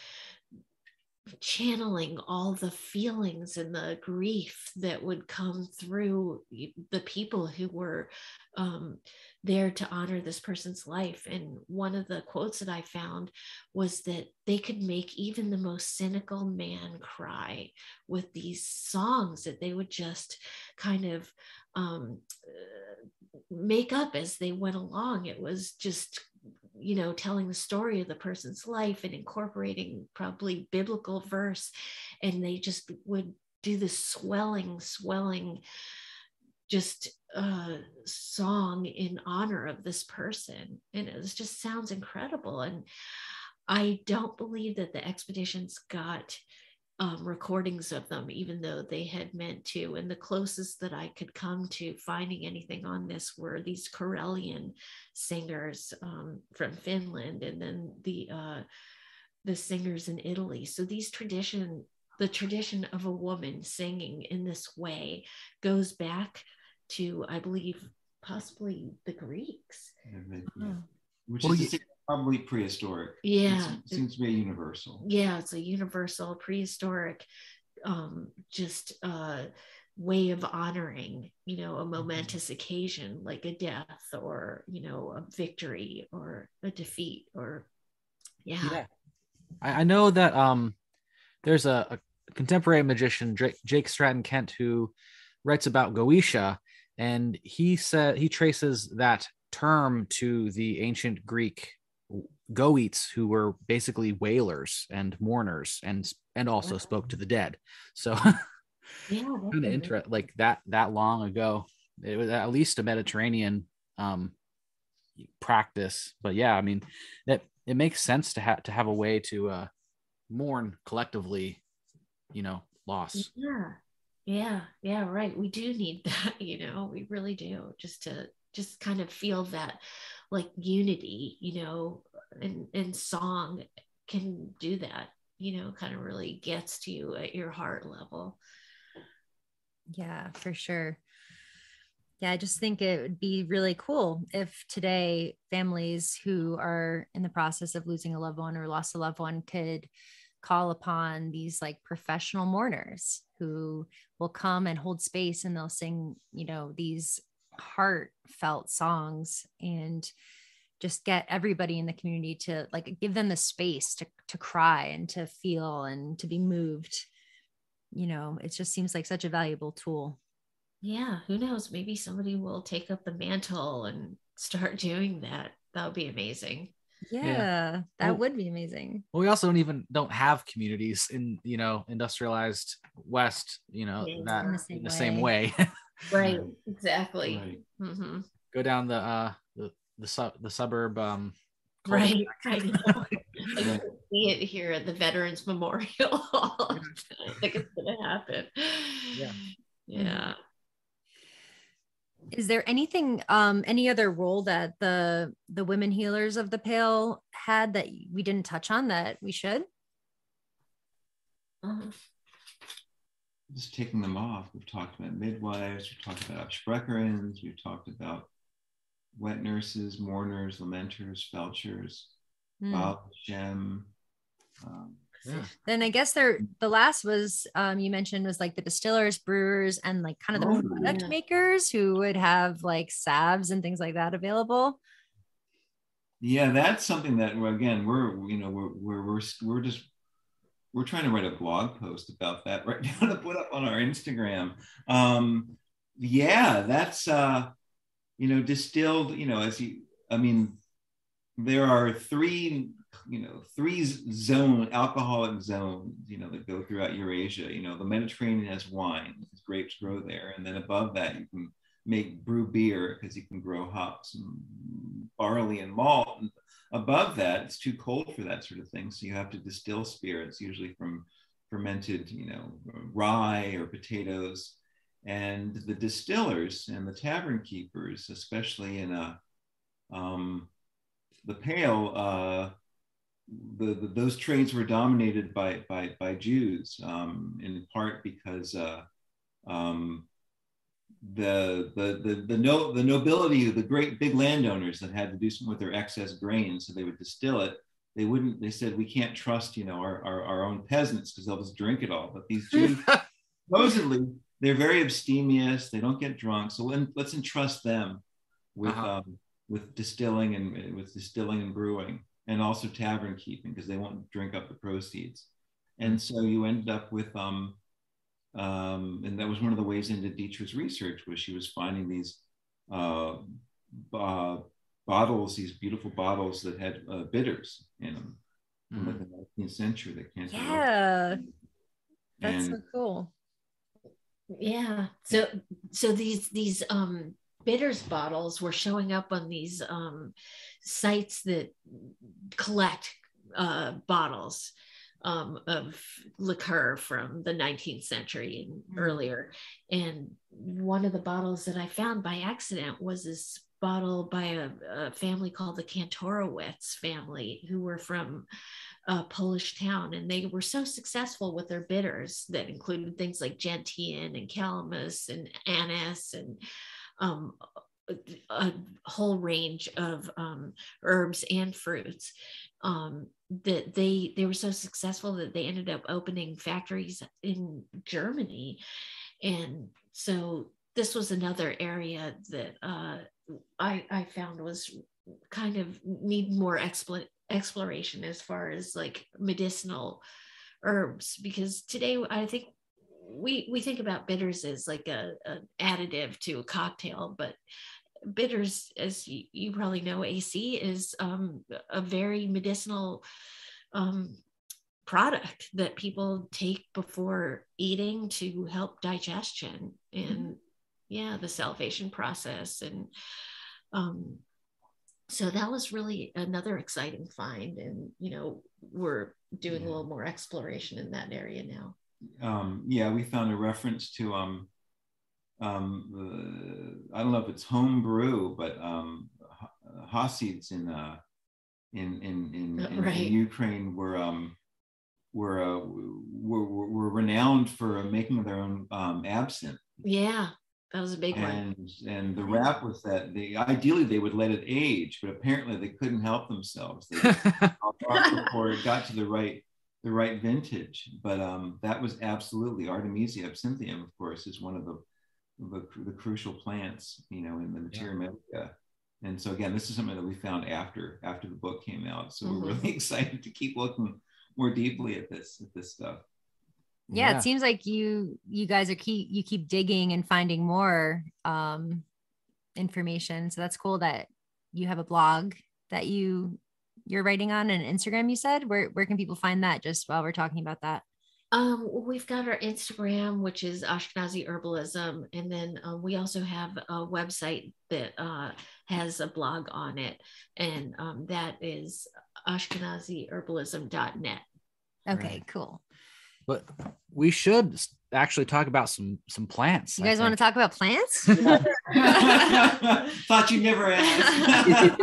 channeling all the feelings and the grief that would come through the people who were there to honor this person's life. And one of the quotes that I found was that they could make even the most cynical man cry with these songs that they would just kind of make up as they went along. It was just, you know, telling the story of the person's life and incorporating probably biblical verse. And they just would do this swelling, just song in honor of this person. And it just sounds incredible. And I don't believe that the expeditions got recordings of them, even though they had meant to. And the closest that I could come to finding anything on this were these Karelian singers from Finland, and then the singers in Italy. So the tradition of a woman singing in this way goes back to, I believe, possibly the Greeks. Which is probably prehistoric. Yeah. It seems to be universal. Yeah, it's a universal prehistoric way of honoring, you know, a momentous occasion like a death, or, you know, a victory or a defeat, or yeah. I know that there's a contemporary magician, Jake Stratton Kent, who writes about Goetia, and he traces that term to the ancient Greek Goetes, who were basically wailers and mourners, and also spoke to the dead. So Yeah, kind of interesting, like that long ago. It was at least a Mediterranean practice. But yeah, I mean, it makes sense to have a way to mourn collectively, you know, loss. Yeah, right. We do need that, you know, we really do, just kind of feel that like unity, you know, and song can do that, you know, kind of really gets to you at your heart level. Yeah, for sure. Yeah, I just think it would be really cool if today families who are in the process of losing a loved one or lost a loved one could call upon these like professional mourners who will come and hold space, and they'll sing, you know, these heartfelt songs, and just get everybody in the community to like give them the space to cry and to feel and to be moved. You know, it just seems like such a valuable tool. Yeah, who knows? Maybe somebody will take up the mantle and start doing that. That would be amazing. Yeah, that would be amazing. Well, we also don't have communities in, industrialized West, that in the same way. Right. Exactly. Right. Mm-hmm. Go down the suburb. Right. I know. I Right. can see it here at the Veterans Memorial. I think it's going to happen. Yeah. Yeah. Is there anything, any other role that the women healers of the Pale had that we didn't touch on that we should? Just taking them off. We've talked about midwives, we've talked about Sprecherins, we've talked about wet nurses, mourners, lamenters, felchers, Baal Shem. Then I guess the last was, you mentioned, was like the distillers, brewers, and like kind of the product makers who would have like salves and things like that available. Yeah, that's something that again we're trying to write a blog post about that right now to put up on our Instagram. Yeah, that's distilled. There are three alcoholic zones, that go throughout Eurasia. The Mediterranean has wine, because grapes grow there. And then above that, you can brew beer because you can grow hops and barley and malt. And above that, it's too cold for that sort of thing. So you have to distill spirits, usually from fermented, rye or potatoes. And the distillers and the tavern keepers, especially in the Pale, those trades were dominated by Jews, in part because the nobility, the great big landowners that had to do something with their excess grain, so they would distill it. They said, we can't trust, our own peasants because they'll just drink it all. But these Jews, supposedly, they're very abstemious. They don't get drunk. So let's entrust them with distilling and brewing, and also tavern keeping, because they won't drink up the proceeds. And so you ended up with, and that was one of the ways into Deatra's research, was she was finding these bottles, these beautiful bottles that had bitters in them from like the 19th century that can't. Yeah, that's so cool. Yeah. So these bitters bottles were showing up on these sites that collect bottles of liqueur from the 19th century and earlier. And one of the bottles that I found by accident was this bottle by a family called the Kantorowicz family, who were from a Polish town, and they were so successful with their bitters that included things like gentian and calamus and anise and a whole range of herbs and fruits, that they were so successful that they ended up opening factories in Germany. And so this was another area that I found was kind of need more exploration as far as like medicinal herbs, because today I think we think about bitters as like an additive to a cocktail, but bitters, as you probably know, AC, is a very medicinal product that people take before eating to help digestion and the salivation process. And so that was really another exciting find, and we're doing a little more exploration in that area now. We found a reference to I don't know if it's home brew, but Hasids in Ukraine were renowned for making their own absinthe. Yeah, that was a big one. And the rap was that ideally they would let it age, but apparently they couldn't help themselves. They just before it got to the right vintage. But that was absolutely Artemisia absinthium, of course, is one of the crucial plants, in the materia medica. And so again, this is something that we found after the book came out. So we're really excited to keep looking more deeply at this stuff. Yeah, it seems like you guys keep digging and finding more information. So that's cool that you have a blog that you you're writing on and Instagram, you said? Where can people find that, just while we're talking about that? We've got our Instagram, which is Ashkenazi Herbalism, and then we also have a website that has a blog on it, and that is ashkenaziherbalism.net. Okay, Right. cool. But we should actually talk about some plants. You guys want to talk about plants? Thought you'd never ask.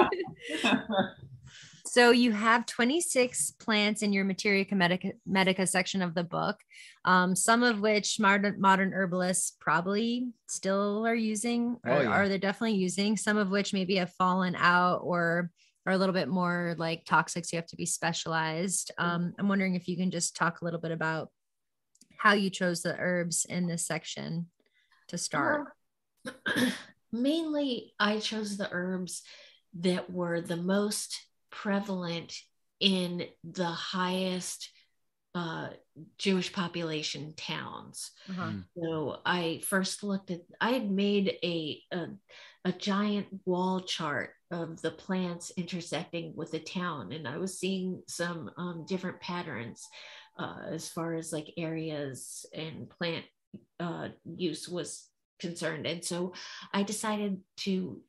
So you have 26 plants in your Materia Medica section of the book, some of which modern herbalists probably still are using, or are they definitely using, some of which maybe have fallen out or are a little bit more like toxic, so you have to be specialized. I'm wondering if you can just talk a little bit about how you chose the herbs in this section to start. Mainly, I chose the herbs that were the most prevalent in the highest Jewish population towns. So I first looked at, I had made a giant wall chart of the plants intersecting with the town, and I was seeing some different patterns as far as like areas and plant use was concerned. And so I decided to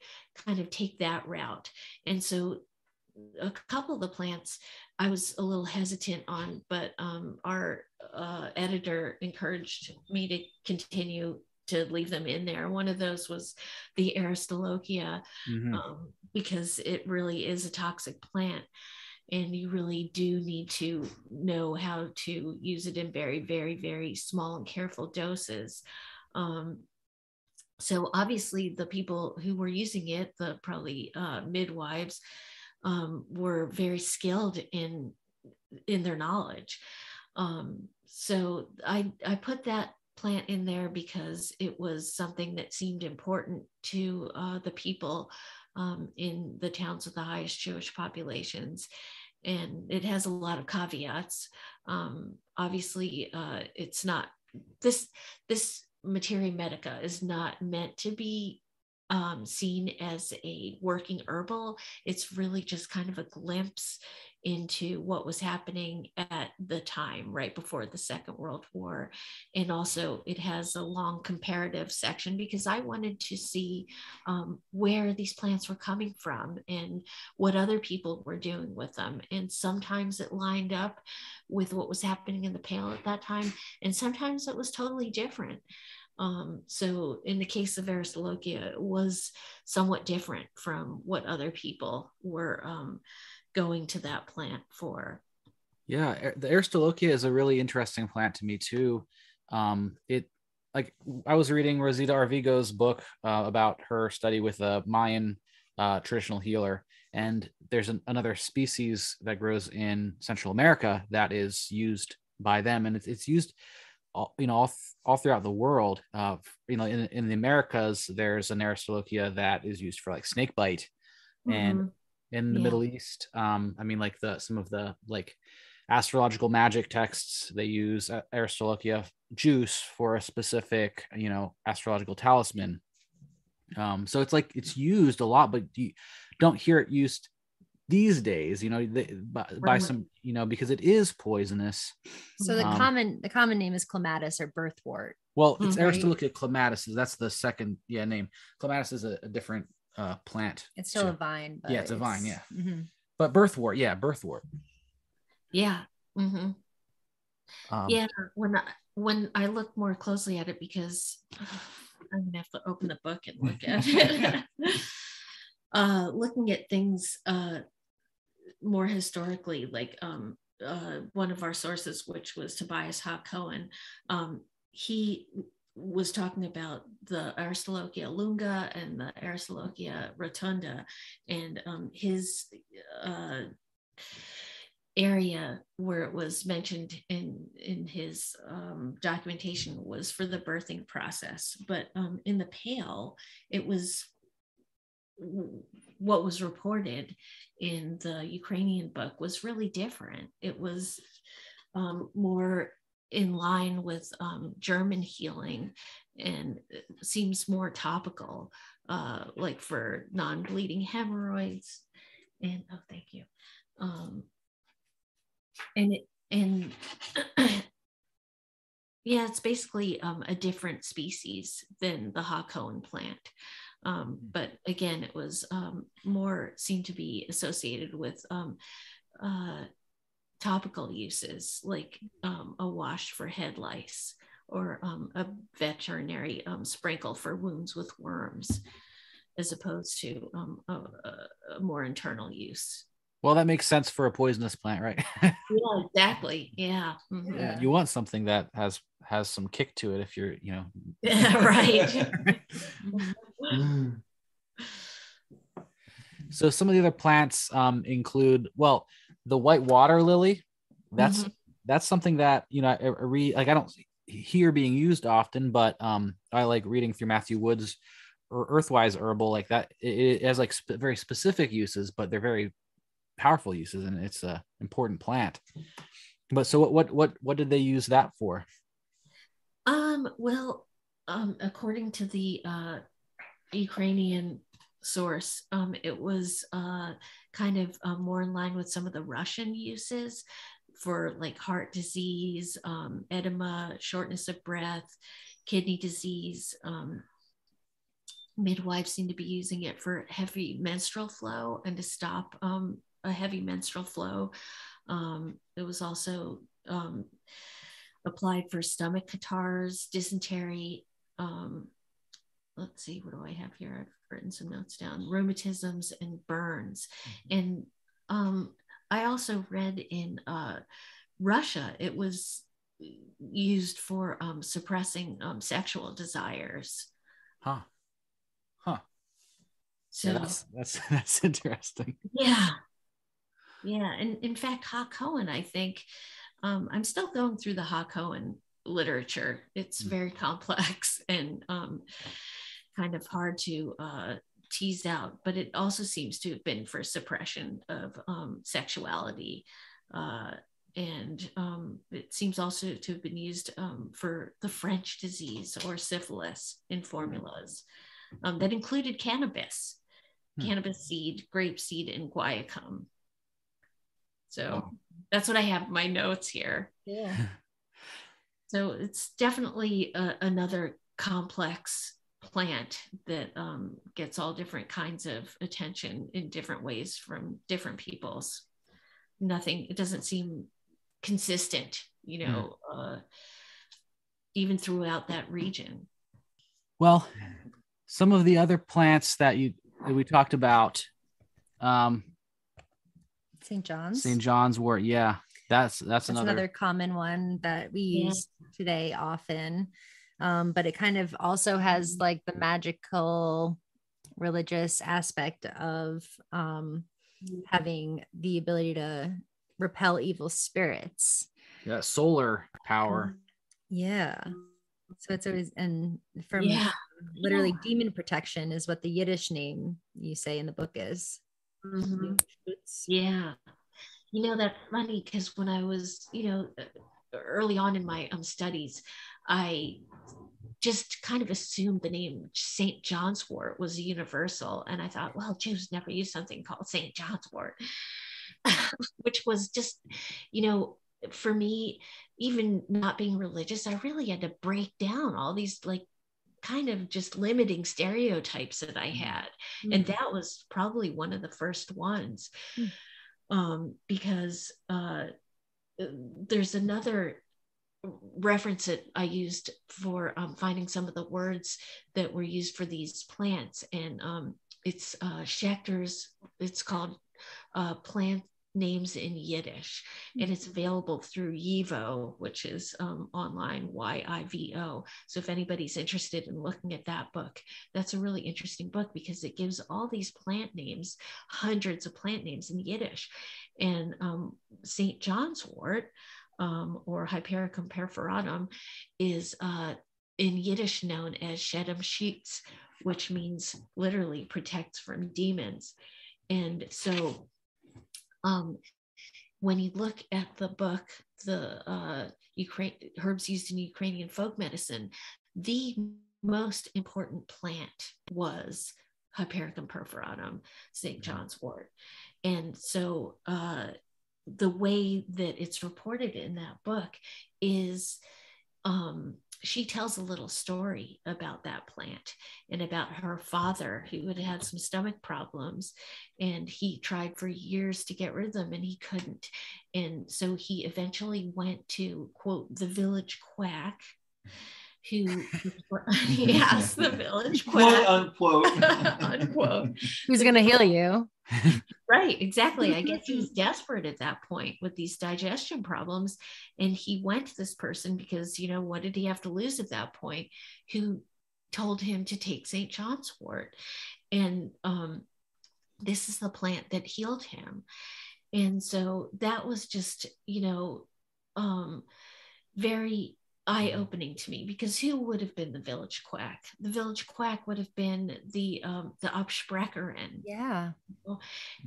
kind of take that route. And so a couple of the plants I was a little hesitant on, but our editor encouraged me to continue to leave them in there. One of those was the Aristolochia, because it really is a toxic plant, and you really do need to know how to use it in very, very, very small and careful doses. So obviously the people who were using it, the probably midwives, were very skilled in their knowledge. So I put that plant in there because it was something that seemed important to the people in the towns with the highest Jewish populations. And it has a lot of caveats. Obviously, it's not, this Materia Medica is not meant to be seen as a working herbal. It's really just kind of a glimpse into what was happening at the time right before the Second World War. And also it has a long comparative section because I wanted to see where these plants were coming from and what other people were doing with them. And sometimes it lined up with what was happening in the Pale at that time, and sometimes it was totally different. So in the case of Aristolochia, it was somewhat different from what other people were going to that plant for. Yeah, the Aristolochia is a really interesting plant to me too. It, like, I was reading Rosita Arvigo's book about her study with a Mayan traditional healer, and there's another species that grows in Central America that is used by them, and it's used all throughout the world. In the Americas, there's an Aristolochia that is used for like snake bite, and in the Middle East, like some of the like astrological magic texts, they use Aristolochia juice for a specific astrological talisman. So it's like it's used a lot, but you don't hear it used these days, by some, because it is poisonous. So the common name is clematis or birthwort. Well, it's Aristolochia clematis. That's the second name. Clematis is a different plant. It's still a vine. But it's a vine. Yeah. Mm-hmm. But birthwort. Yeah. Mm-hmm. When I look more closely at it, because I'm gonna have to open the book and look at it. Looking at things more historically, like one of our sources, which was Tobias Ha Cohen, he was talking about the Aristolochia lunga and the Aristolochia rotunda, and his area where it was mentioned in his documentation was for the birthing process, but in the Pale, it was what was reported in the Ukrainian book was really different. It was more in line with German healing, and it seems more topical, like for non-bleeding hemorrhoids. And thank you. And yeah, it's basically a different species than the Cohen plant. But again, it was more seemed to be associated with topical uses, like a wash for head lice, or a veterinary sprinkle for wounds with worms, as opposed to a more internal use. Well, that makes sense for a poisonous plant, right? Yeah, exactly. Yeah. Mm-hmm. Yeah, you want something that has some kick to it if you're, Yeah, right. So some of the other plants include, well, the white water lily. That's something that, I read, like, I don't hear being used often, but I like reading through Matthew Wood's or Earthwise Herbal, like that. It has like very specific uses, but they're very powerful uses, and it's a important plant. But so what did they use that for? Well, according to the Ukrainian source, it was kind of more in line with some of the Russian uses for like heart disease, edema, shortness of breath, kidney disease. Midwives seem to be using it for heavy menstrual flow and to stop a heavy menstrual flow. It was also applied for stomach catarrhs, dysentery. Let's see, what do I have here? I've written some notes down. Rheumatisms and burns. And I also read in Russia, it was used for suppressing sexual desires. Huh. So yeah, that's interesting. Yeah. And in fact, Cohen, I think, I'm still going through the Cohen literature. It's very complex and kind of hard to tease out, but it also seems to have been for suppression of sexuality. And it seems also to have been used for the French disease or syphilis in formulas that included cannabis seed, grape seed, and guaiacum. So that's what I have in my notes here. Yeah. So it's definitely another complex plant that gets all different kinds of attention in different ways from different peoples. It doesn't seem consistent, even throughout that region. Well, some of the other plants that we talked about, St. John's. St. John's wort. Yeah, that's another common one that we use today often. But it kind of also has like the magical religious aspect of having the ability to repel evil spirits. Yeah, solar power. Yeah. So it's always, and from literally demon protection is what the Yiddish name you say in the book is. Mm-hmm. Yeah. That's funny because when I was, early on in my studies, I just kind of assumed the name St. John's wort was universal. And I thought, well, Jews never use something called St. John's wort, which was just, for me, even not being religious, I really had to break down all these like kind of just limiting stereotypes that I had. Mm-hmm. And that was probably one of the first ones. Because there's another reference that I used for finding some of the words that were used for these plants. And it's Schechter's, it's called Plant Names in Yiddish, and it's available through Yivo, which is online, YIVO. So if anybody's interested in looking at that book, that's a really interesting book because it gives all these plant names, hundreds of plant names in Yiddish. And St. John's wort, or Hypericum perforatum, is in Yiddish known as Shedem Sheets, which means literally protects from demons. And so when you look at the book, the herbs used in Ukrainian folk medicine, the most important plant was Hypericum perforatum, St. John's wort. And so the way that it's reported in that book is she tells a little story about that plant and about her father who had had some stomach problems, and he tried for years to get rid of them and he couldn't. And so he eventually went to, quote, the village quack, who yes, the village quack, quote, unquote. unquote, Who's going to heal you? Right, exactly. I guess he was desperate at that point with these digestion problems. And he went to this person because, you know, what did he have to lose at that point? Who told him to take St. John's wort. And this is the plant that healed him. And so that was just, you know, very eye-opening to me, because who would have been the village quack? The village quack would have been the Absprecherin. Yeah.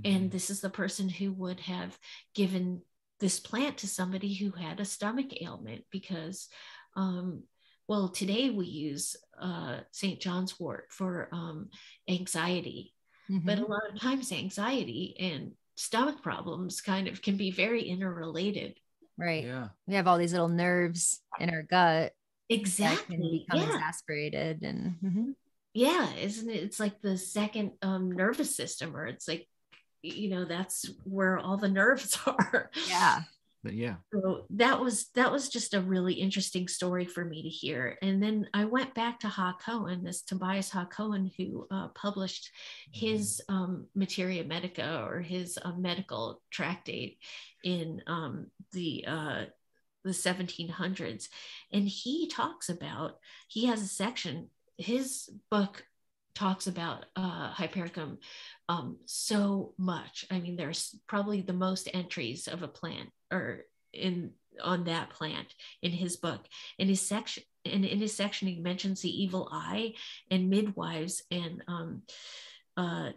And this is the person who would have given this plant to somebody who had a stomach ailment, because well, today we use St. John's wort for anxiety, but a lot of times anxiety and stomach problems kind of can be very interrelated. Right. Yeah. We have all these little nerves in our gut Exactly. that can become exasperated and yeah, isn't it? It's like the second nervous system, or it's like, you know, that's where all the nerves are. Yeah. But yeah. So that was just a really interesting story for me to hear. And then I went back to Cohen, this Tobias Cohen, who published his Materia Medica, or his medical tractate, in the 1700s. And he talks about, he has a section, his book talks about Hypericum so much. I mean, there's probably the most entries of a plant or on that plant in his book. In his section, he mentions the evil eye and midwives and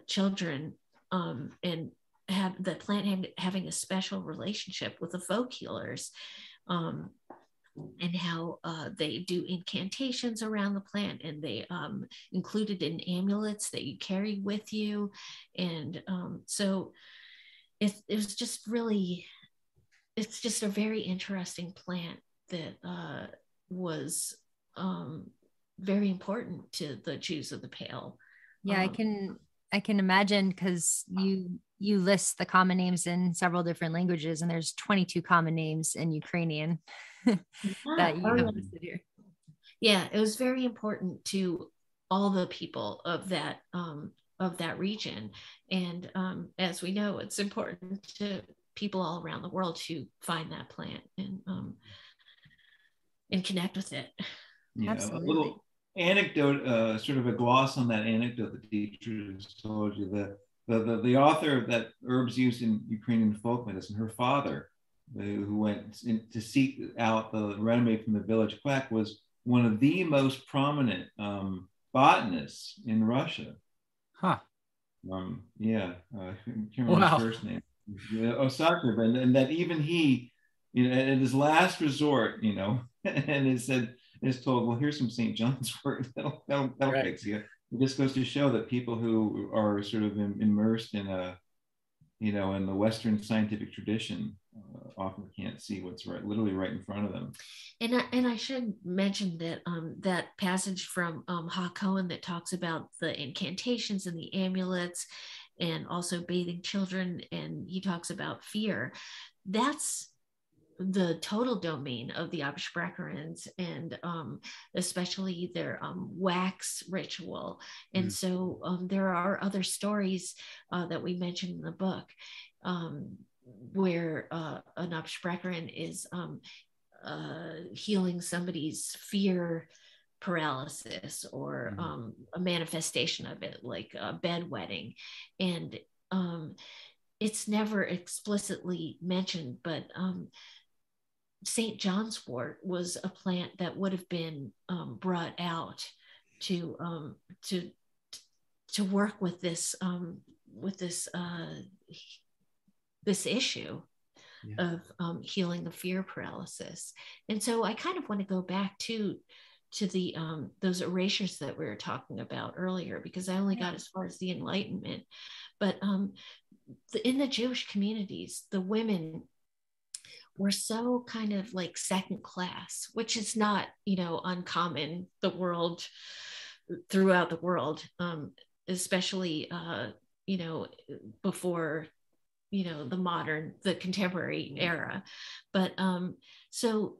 children, and have the plant having a special relationship with the folk healers, and how they do incantations around the plant, and they included in amulets that you carry with you. And so it was just really, it's just a very interesting plant that was very important to the Jews of the Pale. Yeah, I can imagine, because you list the common names in several different languages, and there's 22 common names in Ukrainian that you have listed here. Yeah, it was very important to all the people of that region. And as we know, it's important to people all around the world to find that plant and connect with it. Yeah, Absolutely. a little anecdote, sort of a gloss on that anecdote that Deatra just told you. The author of that herbs used in Ukrainian folk medicine, her father, who went to seek out the remedy from the village quack, was one of the most prominent botanists in Russia. Huh. Yeah, I can't remember his first name. Osakov, and that even he, you know, at his last resort, you know, and is told, well, here's some St. John's wort that'll Right. fix you. It just goes to show that people who are sort of immersed in in the Western scientific tradition often can't see what's literally right in front of them. And I should mention that that passage from Cohen that talks about the incantations and the amulets, and also bathing children, and he talks about fear. That's the total domain of the Absprecherins, and especially their wax ritual. And so there are other stories that we mentioned in the book where an Absprecherin is healing somebody's fear paralysis, or a manifestation of it, like a bedwetting. And it's never explicitly mentioned, but St. John's wort was a plant that would have been brought out to work with this this issue of healing the fear paralysis. And so I kind of want to go back to the those erasures that we were talking about earlier, because I only got as far as the Enlightenment. But in the Jewish communities, the women were so kind of like second class, which is not, uncommon throughout the world, especially, before, the contemporary era. But so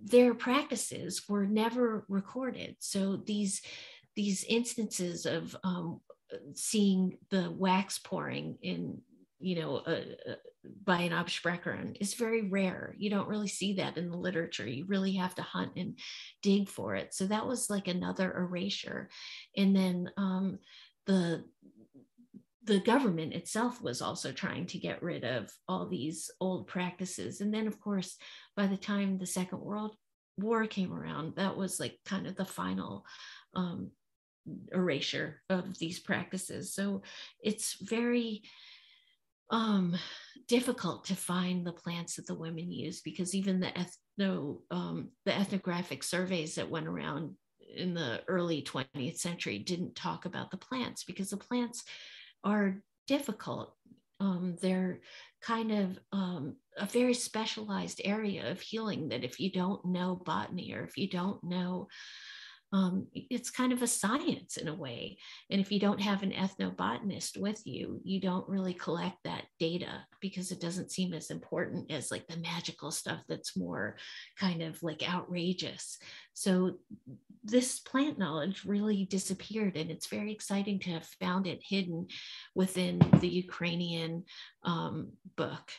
their practices were never recorded. So these instances of seeing the wax pouring in, by an Absprecherin is very rare. You don't really see that in the literature. You really have to hunt and dig for it. So that was like another erasure. And then the government itself was also trying to get rid of all these old practices. And then, of course, by the time the Second World War came around, that was like kind of the final erasure of these practices. So it's very difficult to find the plants that the women use, because even the ethnographic surveys that went around in the early 20th century didn't talk about the plants, because the plants are difficult. They're kind of a very specialized area of healing that if you don't know botany, or if you don't know, it's kind of a science in a way. And if you don't have an ethnobotanist with you, you don't really collect that data, because it doesn't seem as important as like the magical stuff that's more kind of like outrageous. So this plant knowledge really disappeared, and it's very exciting to have found it hidden within the Ukrainian book.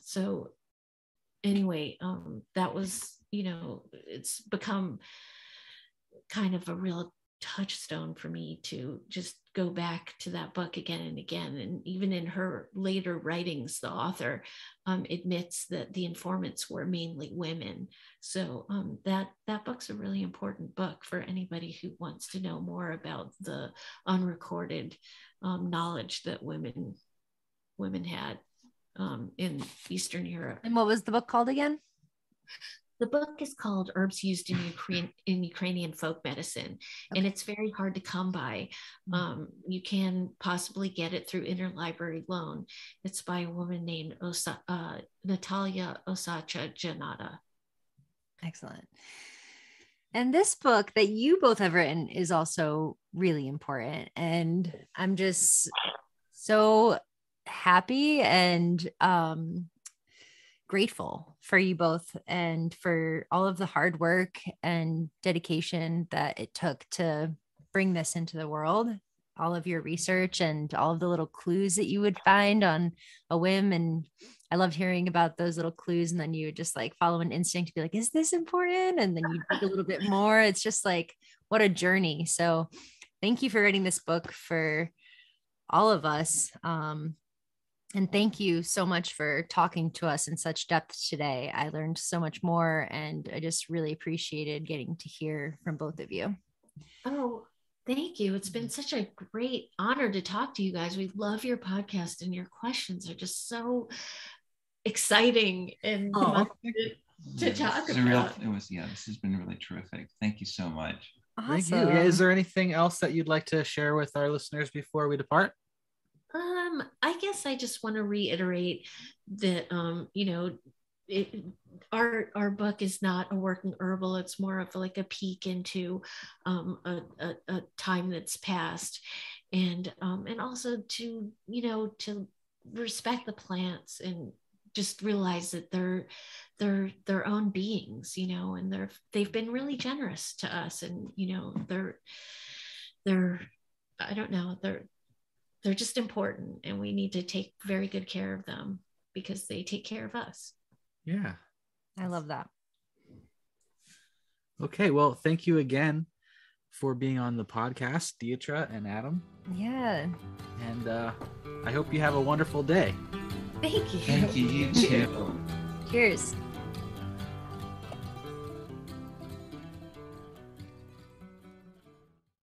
So anyway, that was, it's become kind of a real touchstone for me to just go back to that book again and again. And even in her later writings, the author admits that the informants were mainly women. So that book's a really important book for anybody who wants to know more about the unrecorded knowledge that women had in Eastern Europe. And what was the book called again? The book is called Herbs Used in Ukrainian Folk Medicine, and it's very hard to come by. You can possibly get it through interlibrary loan. It's by a woman named Natalia Osacha Janata. Excellent. And this book that you both have written is also really important. And I'm just so happy and grateful for you both, and for all of the hard work and dedication that it took to bring this into the world, all of your research and all of the little clues that you would find on a whim. And I loved hearing about those little clues, and then you would just like follow an instinct to be like, is this important? And then you dig a little bit more. It's just like, what a journey. So thank you for writing this book for all of us. And thank you so much for talking to us in such depth today. I learned so much more, and I just really appreciated getting to hear from both of you. Oh, thank you. It's been such a great honor to talk to you guys. We love your podcast, and your questions are just so exciting and to talk about. This has been really terrific. Thank you so much. Awesome. Thank you. Yeah, is there anything else that you'd like to share with our listeners before we depart? I guess I just want to reiterate that, our book is not a working herbal. It's more of like a peek into a time that's passed, and also to respect the plants and just realize that they're their own beings, and they've been really generous to us, and they're I don't know, they're just important, and we need to take very good care of them because they take care of us. Yeah. I love that. Okay. Well, thank you again for being on the podcast, Deatra and Adam. Yeah. And I hope you have a wonderful day. Thank you. Thank you, you too. Cheers.